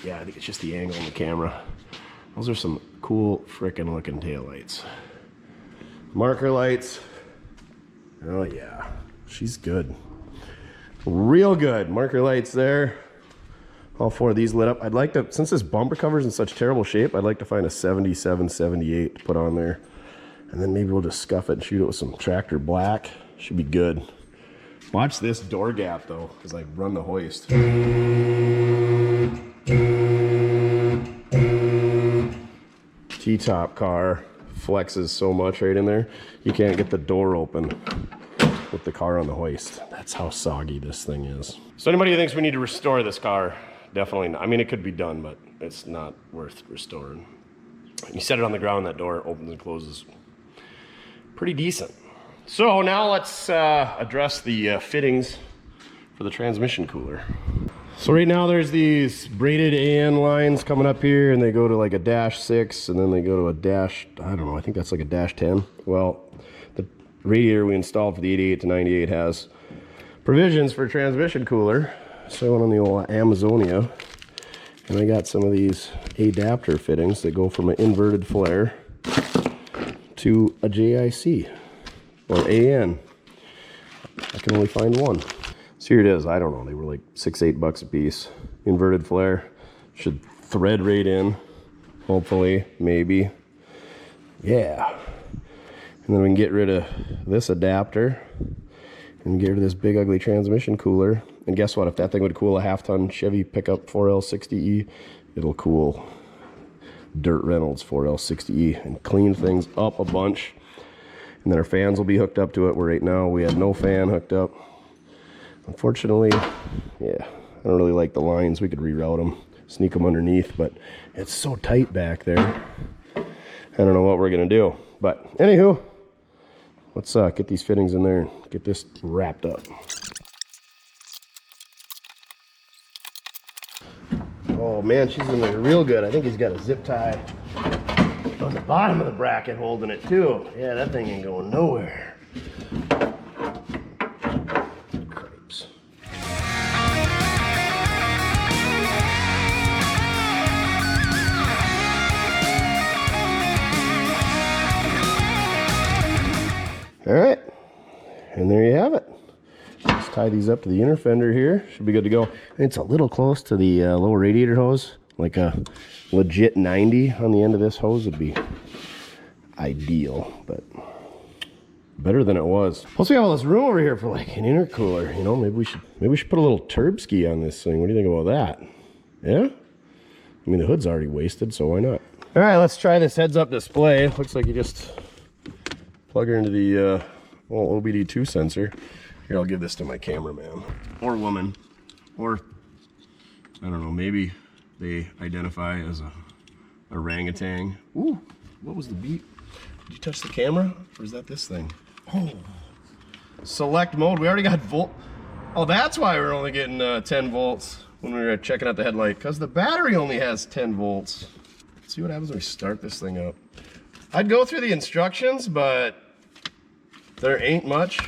yeah, I think it's just the angle in the camera. Those are some cool frickin' looking taillights. Marker lights. Oh, yeah. She's good. Real good. Marker lights there. All four of these lit up. I'd like to, since this bumper cover's in such terrible shape, I'd like to find a 77, 78 to put on there. And then maybe we'll just scuff it and shoot it with some tractor black. Should be good. Watch this door gap though, as I run the hoist. T-top car flexes so much right in there. You can't get the door open with the car on the hoist. That's how soggy this thing is. So anybody who thinks we need to restore this car, definitely not. I mean, it could be done, but it's not worth restoring. You set it on the ground, that door opens and closes pretty decent. So now let's address the fittings for the transmission cooler. So right now there's these braided AN lines coming up here, and they go to like a -6, and then they go to a dash, I don't know, I think that's like a -10. Well, the radiator we installed for the 88 to 98 has provisions for a transmission cooler. So I went on the old Amazonia, and I got some of these adapter fittings that go from an inverted flare to a JIC or AN. I can only find one. So here it is. I don't know. They were like $6, $8 a piece. Inverted flare. Should thread right in. Hopefully. Maybe. Yeah. And then we can get rid of this adapter and get rid of this big ugly transmission cooler. And guess what? If that thing would cool a half-ton Chevy pickup 4L60E, it'll cool Dirt Reynolds 4L60E and clean things up a bunch. And then our fans will be hooked up to it, where right now we had no fan hooked up. Unfortunately, yeah, I don't really like the lines. We could reroute them, sneak them underneath, but it's so tight back there. I don't know what we're gonna do. But anywho, let's get these fittings in there and get this wrapped up. Oh man, she's in there real good. I think he's got a zip tie on the bottom of the bracket holding it too. Yeah, that thing ain't going nowhere. Cripes. All right, And there you have it. Just tie these up to the inner fender here. Should be good to go. It's a little close to the lower radiator hose. Like a legit 90 on the end of this hose would be ideal, but better than it was. Plus we have all this room over here for like an intercooler. You know, maybe we should put a little turbski on this thing. What do you think about that? Yeah? I mean, the hood's already wasted, so why not? All right, let's try this heads-up display. Looks like you just plug her into the OBD2 sensor. Here, I'll give this to my cameraman or woman, or I don't know, maybe they identify as a orangutan. Ooh, what was the beep? Did you touch the camera, or is that this thing? Oh, select mode. We already got volt. Oh, that's why we're only getting 10 volts when we were checking out the headlight, because the battery only has 10 volts. Let's see what happens when we start this thing up. I'd go through the instructions, but there ain't much,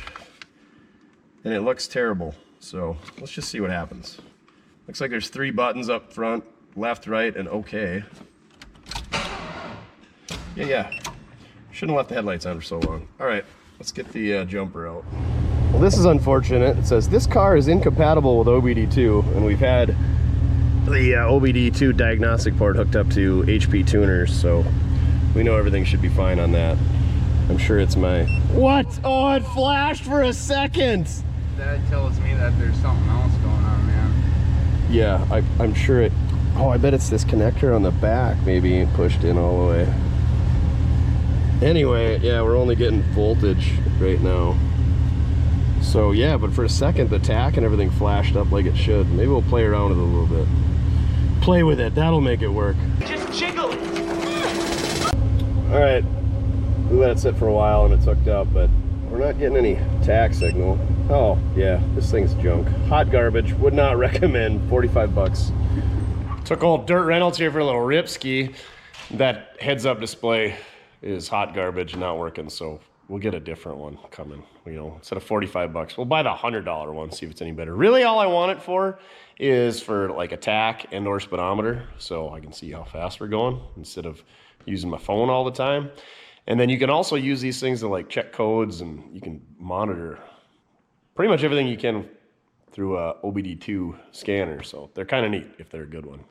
and it looks terrible. So let's just see what happens. Looks like there's 3 buttons up front, left, right, and okay. Yeah. Shouldn't have left the headlights on for so long. All right, let's get the jumper out. Well, this is unfortunate. It says this car is incompatible with OBD2, and we've had the OBD2 diagnostic port hooked up to HP tuners, so we know everything should be fine on that. I'm sure it's my... What? Oh, it flashed for a second! That tells me that there's something else going on, man. Yeah, I'm sure it... Oh, I bet it's this connector on the back maybe ain't pushed in all the way. Anyway, yeah, we're only getting voltage right now. So yeah, but for a second the tack and everything flashed up like it should. Maybe we'll play around with it a little bit. Play with it, that'll make it work. Just jiggle it. All right, we let it sit for a while and it's hooked up, but we're not getting any tack signal. Oh yeah, this thing's junk. Hot garbage, would not recommend, 45 bucks. Took old Dirt Reynolds here for a little rip ski. That heads-up display is hot garbage, not working, so we'll get a different one coming. You know, instead of 45 bucks, we'll buy the $100 one, see if it's any better. Really all I want it for is for like a tack and or speedometer, so I can see how fast we're going instead of using my phone all the time. And then you can also use these things to like check codes, and you can monitor pretty much everything you can through a OBD2 scanner, so they're kind of neat if they're a good one.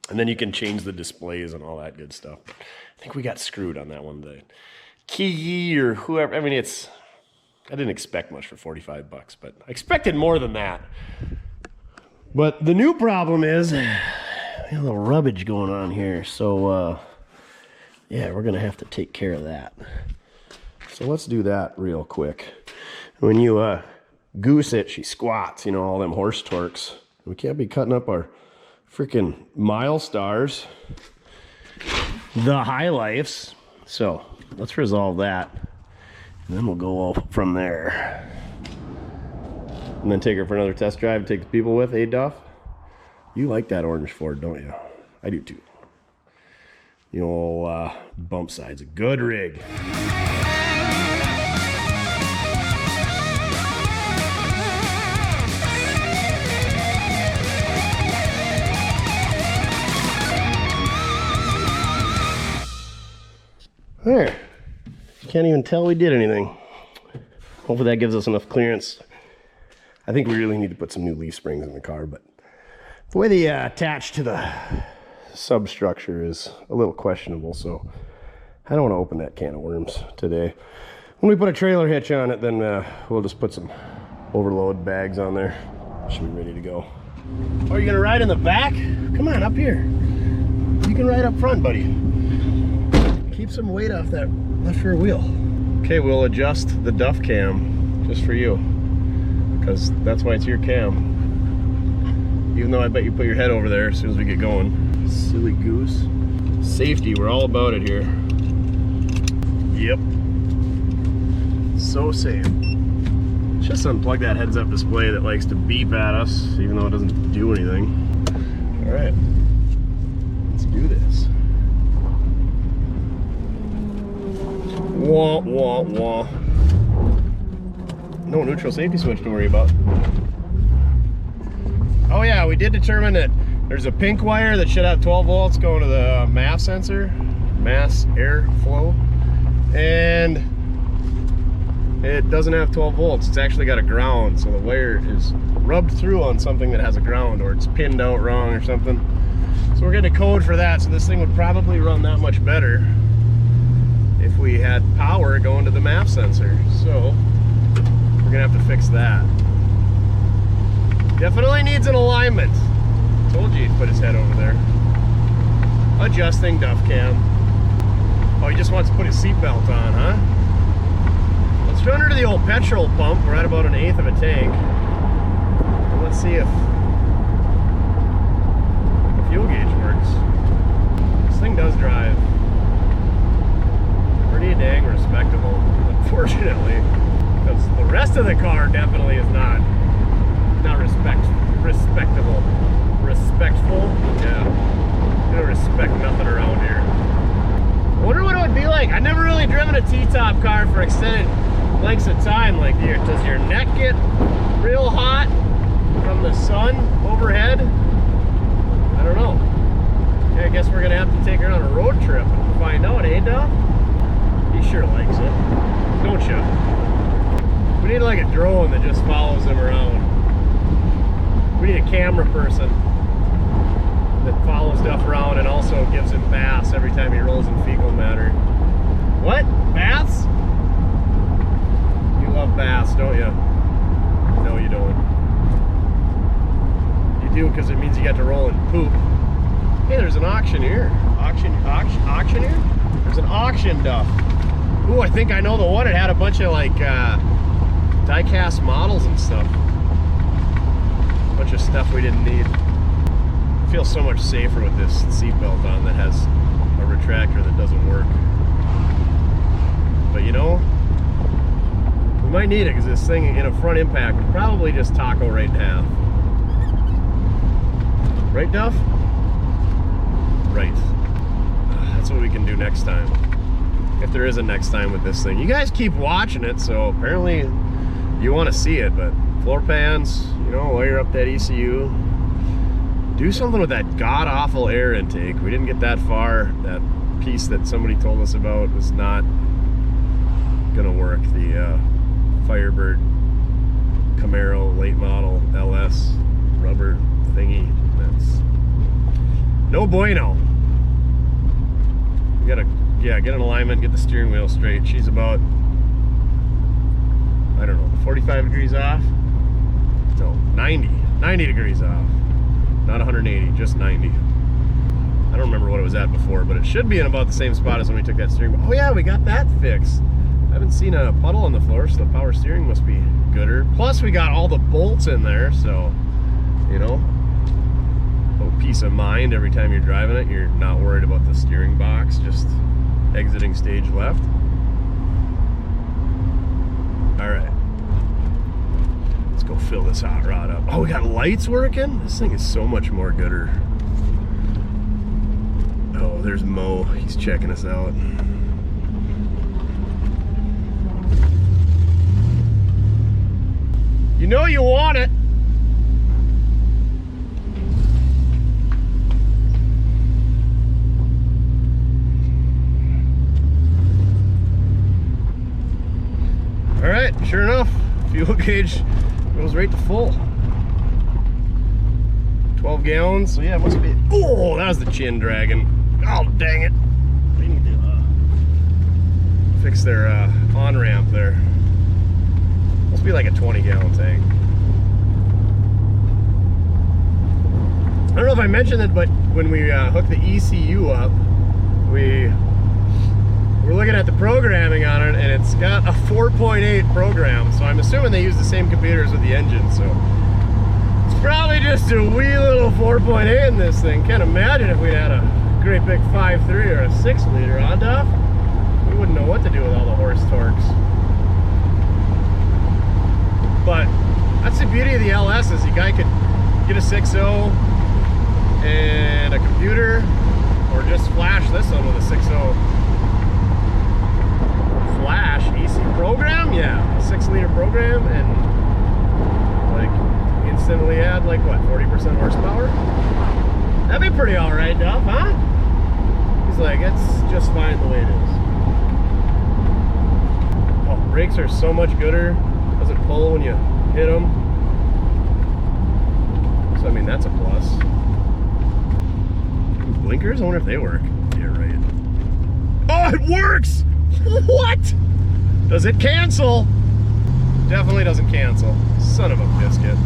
And then you can change the displays and all that good stuff. I think we got screwed on that one. The Key or whoever, I mean, I didn't expect much for 45 bucks, but I expected more than that. But the new problem is, we have a little rubbish going on here. So, yeah, we're gonna have to take care of that. So let's do that real quick. When you goose it, she squats, you know, all them horse torques. We can't be cutting up our freaking mile stars, the high lifes. So let's resolve that, and then we'll go from there. And then take her for another test drive, take the people with, hey Duff? You like that orange Ford, don't you? I do too. The old bump side's a good rig. There. You can't even tell we did anything. Hopefully that gives us enough clearance. I think we really need to put some new leaf springs in the car, but the way they attach to the substructure is a little questionable, so I don't want to open that can of worms today. When we put a trailer hitch on it, then we'll just put some overload bags on there. Should be ready to go. Oh, are you gonna ride in the back? Come on, up here. You can ride up front, buddy. Keep some weight off that left rear wheel. Okay, we'll adjust the Duff cam just for you, because that's why it's your cam. Even though I bet you put your head over there as soon as we get going. Silly goose. Safety, we're all about it here. Yep. So safe. Just unplug that heads-up display that likes to beep at us, even though it doesn't do anything. All right, let's do this. Wah, wah, wah. No neutral safety switch to worry about. Oh yeah, we did determine that there's a pink wire that should have 12 volts going to the mass sensor, mass airflow, and it doesn't have 12 volts. It's actually got a ground, so the wire is rubbed through on something that has a ground, or it's pinned out wrong or something. So we're getting a code for that, so this thing would probably run that much better if we had power going to the map sensor. So we're gonna have to fix that. Definitely needs an alignment. Told you he'd put his head over there. Adjusting Duff cam. Oh, he just wants to put his seatbelt on, huh? Let's run her to the old petrol pump. We're at about 1/8 of a tank. And let's see if the fuel gauge works. This thing does drive pretty dang respectable, unfortunately, because the rest of the car definitely is not respectable. Respectful? Yeah. You don't respect nothing around here. I wonder what it would be like. I've never really driven a T-top car for extended lengths of time. Like, does your neck get real hot from the sun overhead? I don't know. Okay, I guess we're gonna have to take her on a road trip and find out, eh, Duff? He sure likes it. Don't you? We need like a drone that just follows him around. We need a camera person that follows Duff around and also gives him baths every time he rolls in fecal matter. What? Baths? You love baths, don't you? No, you don't. You do, because it means you get to roll in poop. Hey, there's an auctioneer. Auctioneer? There's an auction, Duff. Ooh, I think I know the one. It had a bunch of like die-cast models and stuff. A bunch of stuff we didn't need. I feel so much safer with this seatbelt on that has a retractor that doesn't work. But you know, we might need it, because this thing in a front impact would probably just taco right in half. Right, Duff? Right. That's what we can do next time. If there is a next time with this thing. You guys keep watching it, so apparently you want to see it, but floor pans, you know, wire up that ECU. Do something with that god-awful air intake. We didn't get that far. That piece that somebody told us about was not gonna work. The Firebird Camaro late model LS rubber thingy. That's no bueno. We gotta, yeah, get an alignment, get the steering wheel straight. She's about, I don't know, 45 degrees off? No, 90 degrees off. Not 180, just 90. I don't remember what it was at before, but it should be in about the same spot as when we took that steering wheel. Oh yeah, we got that fixed. I haven't seen a puddle on the floor, so the power steering must be gooder. Plus we got all the bolts in there, so, you know, oh, peace of mind every time you're driving it. You're not worried about the steering box just exiting stage left. All right. Let's go fill this hot rod up. Oh, we got lights working? This thing is so much more gooder. Oh, there's Mo. He's checking us out. You know you want it. All right, sure enough, fuel gauge goes right to full. 12 gallons, so yeah, it must be. Oh, that was the chin dragging. Oh, dang it. They need to fix their on-ramp there. Must be like a 20-gallon tank. I don't know if I mentioned it, but when we hooked the ECU up, we're looking at the programming on it, and it's got a 4.8 program, so I'm assuming they use the same computers with the engine, so it's probably just a wee little 4.8 in this thing. Can't imagine if we had a great big 5.3 or a 6-liter, huh, Duff? We wouldn't know what to do with all the horse torques. But that's the beauty of the LS, is you guy could get a 6.0 and a computer, or just flash this one with a 6.0 flash EC program, yeah, a 6-liter program, and like instantly add like what, 40% horsepower? That'd be pretty all right, Duff, huh? He's like, it's just fine the way it is. Oh, brakes are so much gooder. Doesn't pull when you hit them. So I mean, that's a plus. Blinkers? I wonder if they work. Yeah, right. Oh, it works! What? Does it cancel? Definitely doesn't cancel. Son of a biscuit.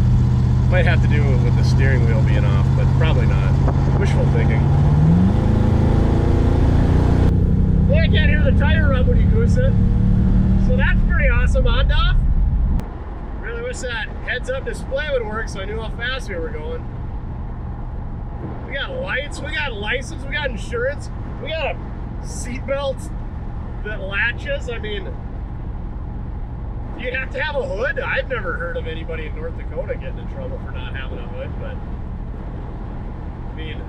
Might have to do it with the steering wheel being off, but probably not. Wishful thinking. Well, I can't hear the tire rub when you goose it. So that's pretty awesome, huh, Duff? Really wish that heads-up display would work so I knew how fast we were going. We got lights, we got license, we got insurance, we got a seatbelt that latches. I mean, you have to have a hood. I've never heard of anybody in North Dakota getting in trouble for not having a hood, but I mean,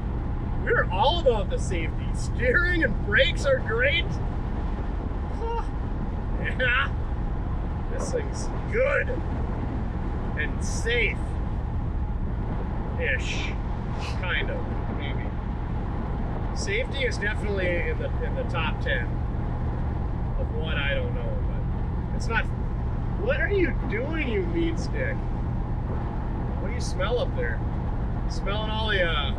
we're all about the safety. Steering and brakes are great. Yeah, this thing's good and safe-ish, kind of, maybe. Safety is definitely in the top 10 of what I don't know, but it's not. What are you doing, you meat stick? What do you smell up there? Smelling all the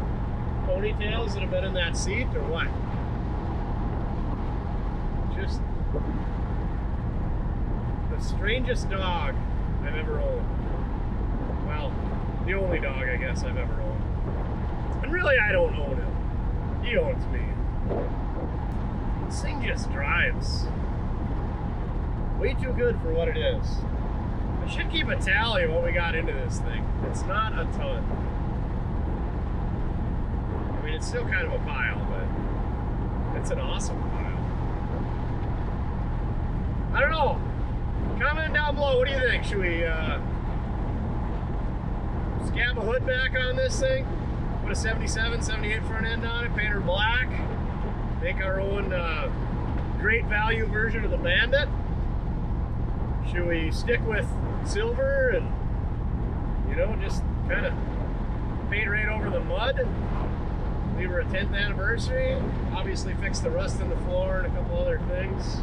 ponytails that have been in that seat, or what? Just the strangest dog I've ever owned. Well, the only dog I guess I've ever owned. And really, I don't own him. He owns me. This thing just drives way too good for what it is. I should keep a tally of what we got into this thing. It's not a ton. I mean, it's still kind of a pile, but it's an awesome pile. I don't know. Comment down below, what do you think? Should we scab a hood back on this thing? Put a 77, 78 front end on it, paint her black, make our own great value version of the Bandit? Should we stick with silver and, you know, just kind of paint right over the mud? Leave her a 10th anniversary. Obviously fix the rust in the floor and a couple other things.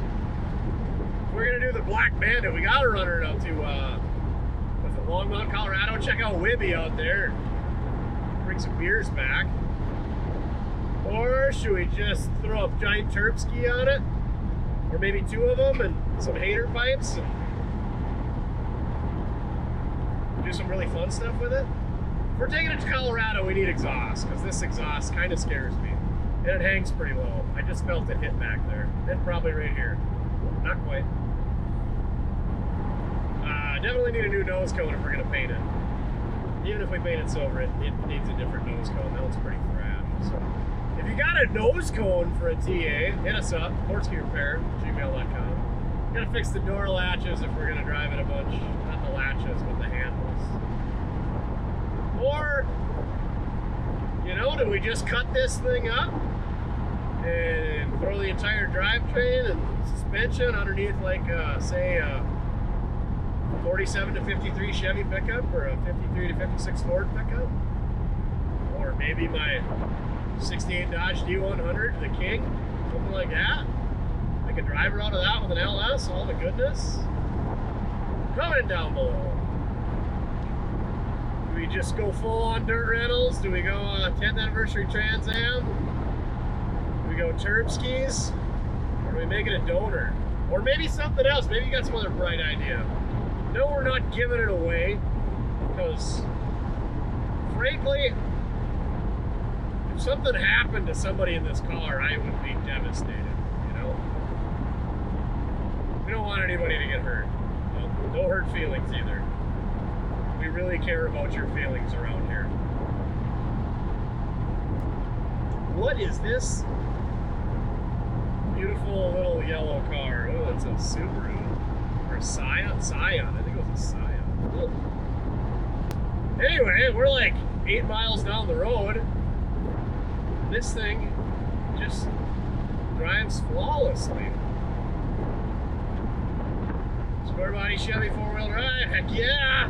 We're gonna do the Black Bandit. We gotta run her out to with Longmont, Colorado. Check out Wibby out there. Bring some beers back. Or should we just throw a giant Terpsky on it? Or maybe 2 of them and some hater pipes and do some really fun stuff with it? If we're taking it to Colorado, we need exhaust, because this exhaust kind of scares me. And it hangs pretty low. I just felt it hit back there. Hit probably right here. Not quite. Definitely need a new nose cone if we're going to paint it. Even if we paint it silver, it needs a different nose cone. That one's pretty thrash. So, if you got a nose cone for a TA, hit us up, mortskerepair@gmail.com. Gotta fix the door latches if we're gonna drive it a bunch. Not the latches, but the handles. Or, you know, do we just cut this thing up and throw the entire drivetrain and suspension underneath, like, say, a 47 to 53 Chevy pickup or a 53 to 56 Ford pickup? Or maybe my 68 Dodge D100, the King, something like that. I could drive her out of that with an LS, all the goodness. Comment down below. Do we just go full on dirt rentals? Do we go 10th anniversary Trans Am? Do we go Terpskis? Or do we make it a donor? Or maybe something else. Maybe you got some other bright idea. No, we're not giving it away, because frankly, if something happened to somebody in this car, I would be devastated, you know? We don't want anybody to get hurt. No hurt feelings either. We really care about your feelings around here. What is this beautiful little yellow car? Oh, it's a Subaru. Or a Scion? Scion. I think it was a Scion. Ugh. Anyway, we're like 8 miles down the road. This thing just drives flawlessly. Square body Chevy 4-wheel drive, heck yeah!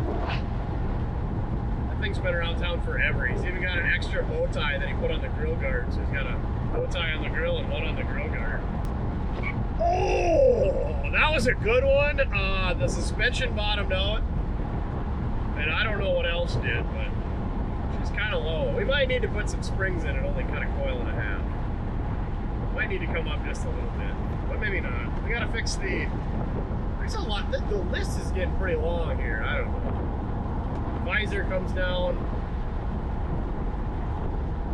That thing's been around town forever. He's even got an extra bow tie that he put on the grill guard. So he's got a bow tie on the grill and one on the grill guard. Oh, that was a good one. The suspension bottomed out, and I don't know what else did, but she's kind of low. We might need to put some springs in it, only cut a coil and a half. Might need to come up just a little bit, but maybe not. We gotta fix the, there's a lot, the list is getting pretty long here. I don't know. Visor comes down.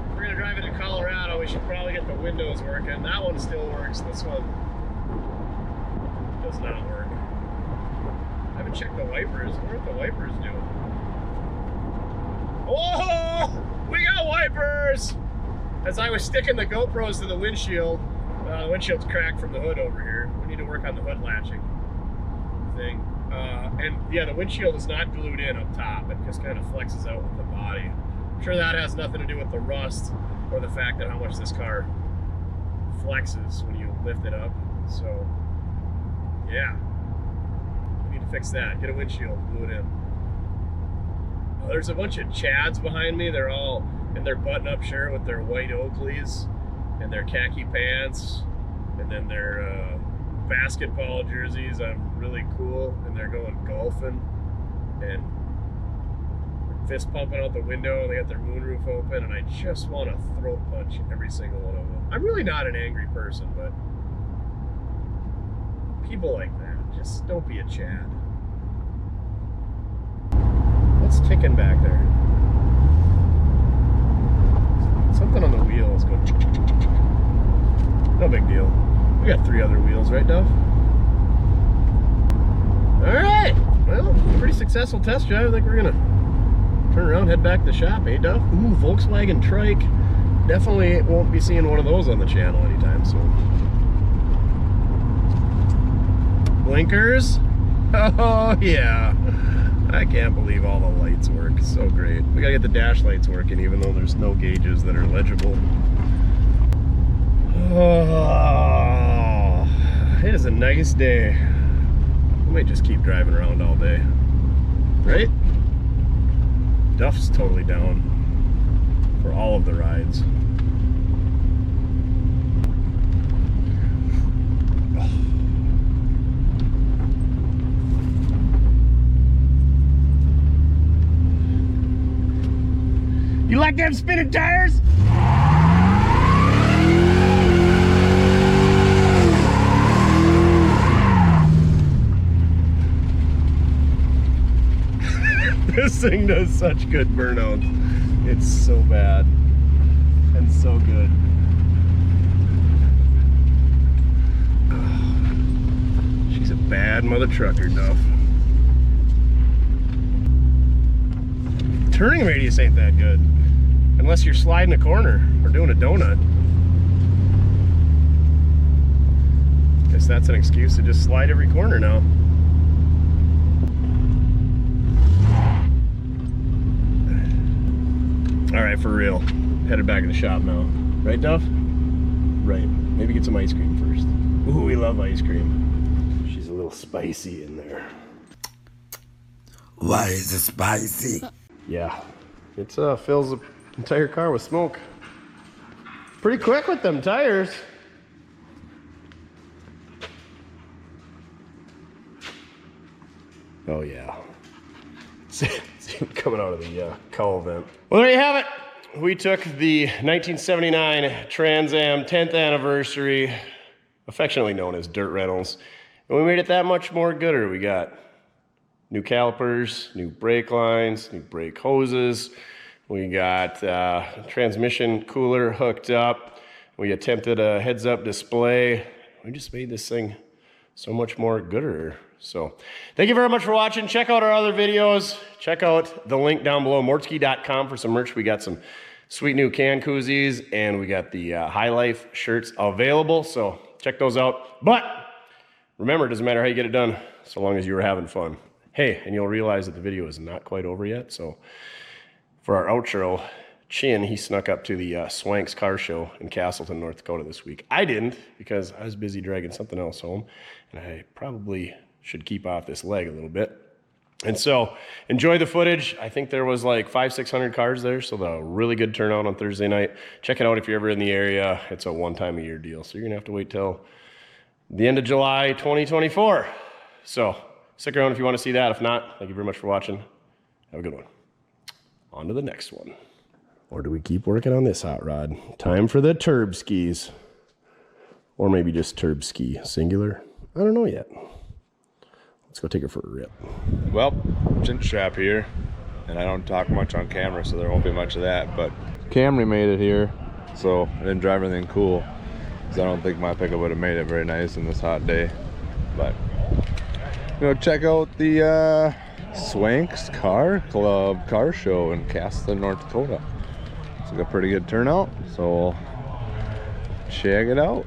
If we're gonna drive it to Colorado, we should probably get the windows working. That one still works, this one does not work. I haven't checked the wipers. I wonder what the wipers do. Whoa! We got wipers! As I was sticking the GoPros to the windshield, the windshield's cracked from the hood over here. We need to work on the hood latching thing. And yeah, the windshield is not glued in up top. It just kind of flexes out with the body. I'm sure that has nothing to do with the rust or the fact that how much this car flexes when you lift it up. So, yeah. We need to fix that. Get a windshield, glue it in. There's a bunch of Chads behind me. They're all in their button-up shirt with their white Oakleys and their khaki pants, and then their basketball jerseys. I'm really cool, and they're going golfing, and fist pumping out the window. They got their moonroof open, and I just want to throat punch every single one of them. I'm really not an angry person, but people like that, just don't be a Chad. What's ticking back there? Something on the wheel is going. No big deal. We got 3 other wheels, right, Duff? All right. Well, pretty successful test drive. I think we're gonna turn around, head back to the shop, eh, Duff? Ooh, Volkswagen Trike. Definitely won't be seeing one of those on the channel anytime soon. Blinkers. Oh yeah. I can't believe all the lights work. So great. We gotta get the dash lights working even though there's no gauges that are legible. Oh, it is a nice day. We might just keep driving around all day. Right? Duff's totally down for all of the rides. You like them spinning tires? This thing does such good burnouts. It's so bad and so good. She's a bad mother trucker, Duff. Turning radius ain't that good. Unless you're sliding a corner or doing a donut. Guess that's an excuse to just slide every corner now. All right, for real. Headed back in the shop now. Right, Duff? Right. Maybe get some ice cream first. Ooh, we love ice cream. She's a little spicy in there. Why is it spicy? Yeah. It fills the entire car with smoke. Pretty quick with them tires. Oh yeah. See them coming out of the cowl vent. Well, there you have it. We took the 1979 Trans Am 10th anniversary, affectionately known as Dirt Reynolds, and we made it that much more gooder. We got new calipers, new brake lines, new brake hoses. We got transmission cooler hooked up. We attempted a heads-up display. We just made this thing so much more gooder. So thank you very much for watching. Check out our other videos. Check out the link down below, mortske.com, for some merch. We got some sweet new can koozies, and we got the High Life shirts available. So check those out. But remember, it doesn't matter how you get it done, so long as you were having fun. Hey, and you'll realize that the video is not quite over yet. So for our outro, Chin, he snuck up to the Swanks Car Show in Castleton, North Dakota this week. I didn't, because I was busy dragging something else home, and I probably should keep off this leg a little bit. And so enjoy the footage. I think there was like 500-600 cars there, so a really good turnout on Thursday night. Check it out if you're ever in the area. It's a one-time-a-year deal, so you're gonna have to wait till the end of July 2024. So stick around if you want to see that. If not, thank you very much for watching. Have a good one. On to the next one. Or do we keep working on this hot rod? Time for the turb skis. Or maybe just turb ski, singular. I don't know yet. Let's go take her for a rip. Well, chin strap here, and I don't talk much on camera, so there won't be much of that, but Camry made it here, so I didn't drive anything cool, because I don't think my pickup would have made it very nice in this hot day. But, check out the Swanks Car Club car show in Castle, North Dakota. It's got a pretty good turnout, so check it out.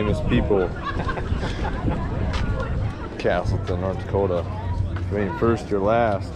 famous people. Castleton, North Dakota. If you ain't first, you're last.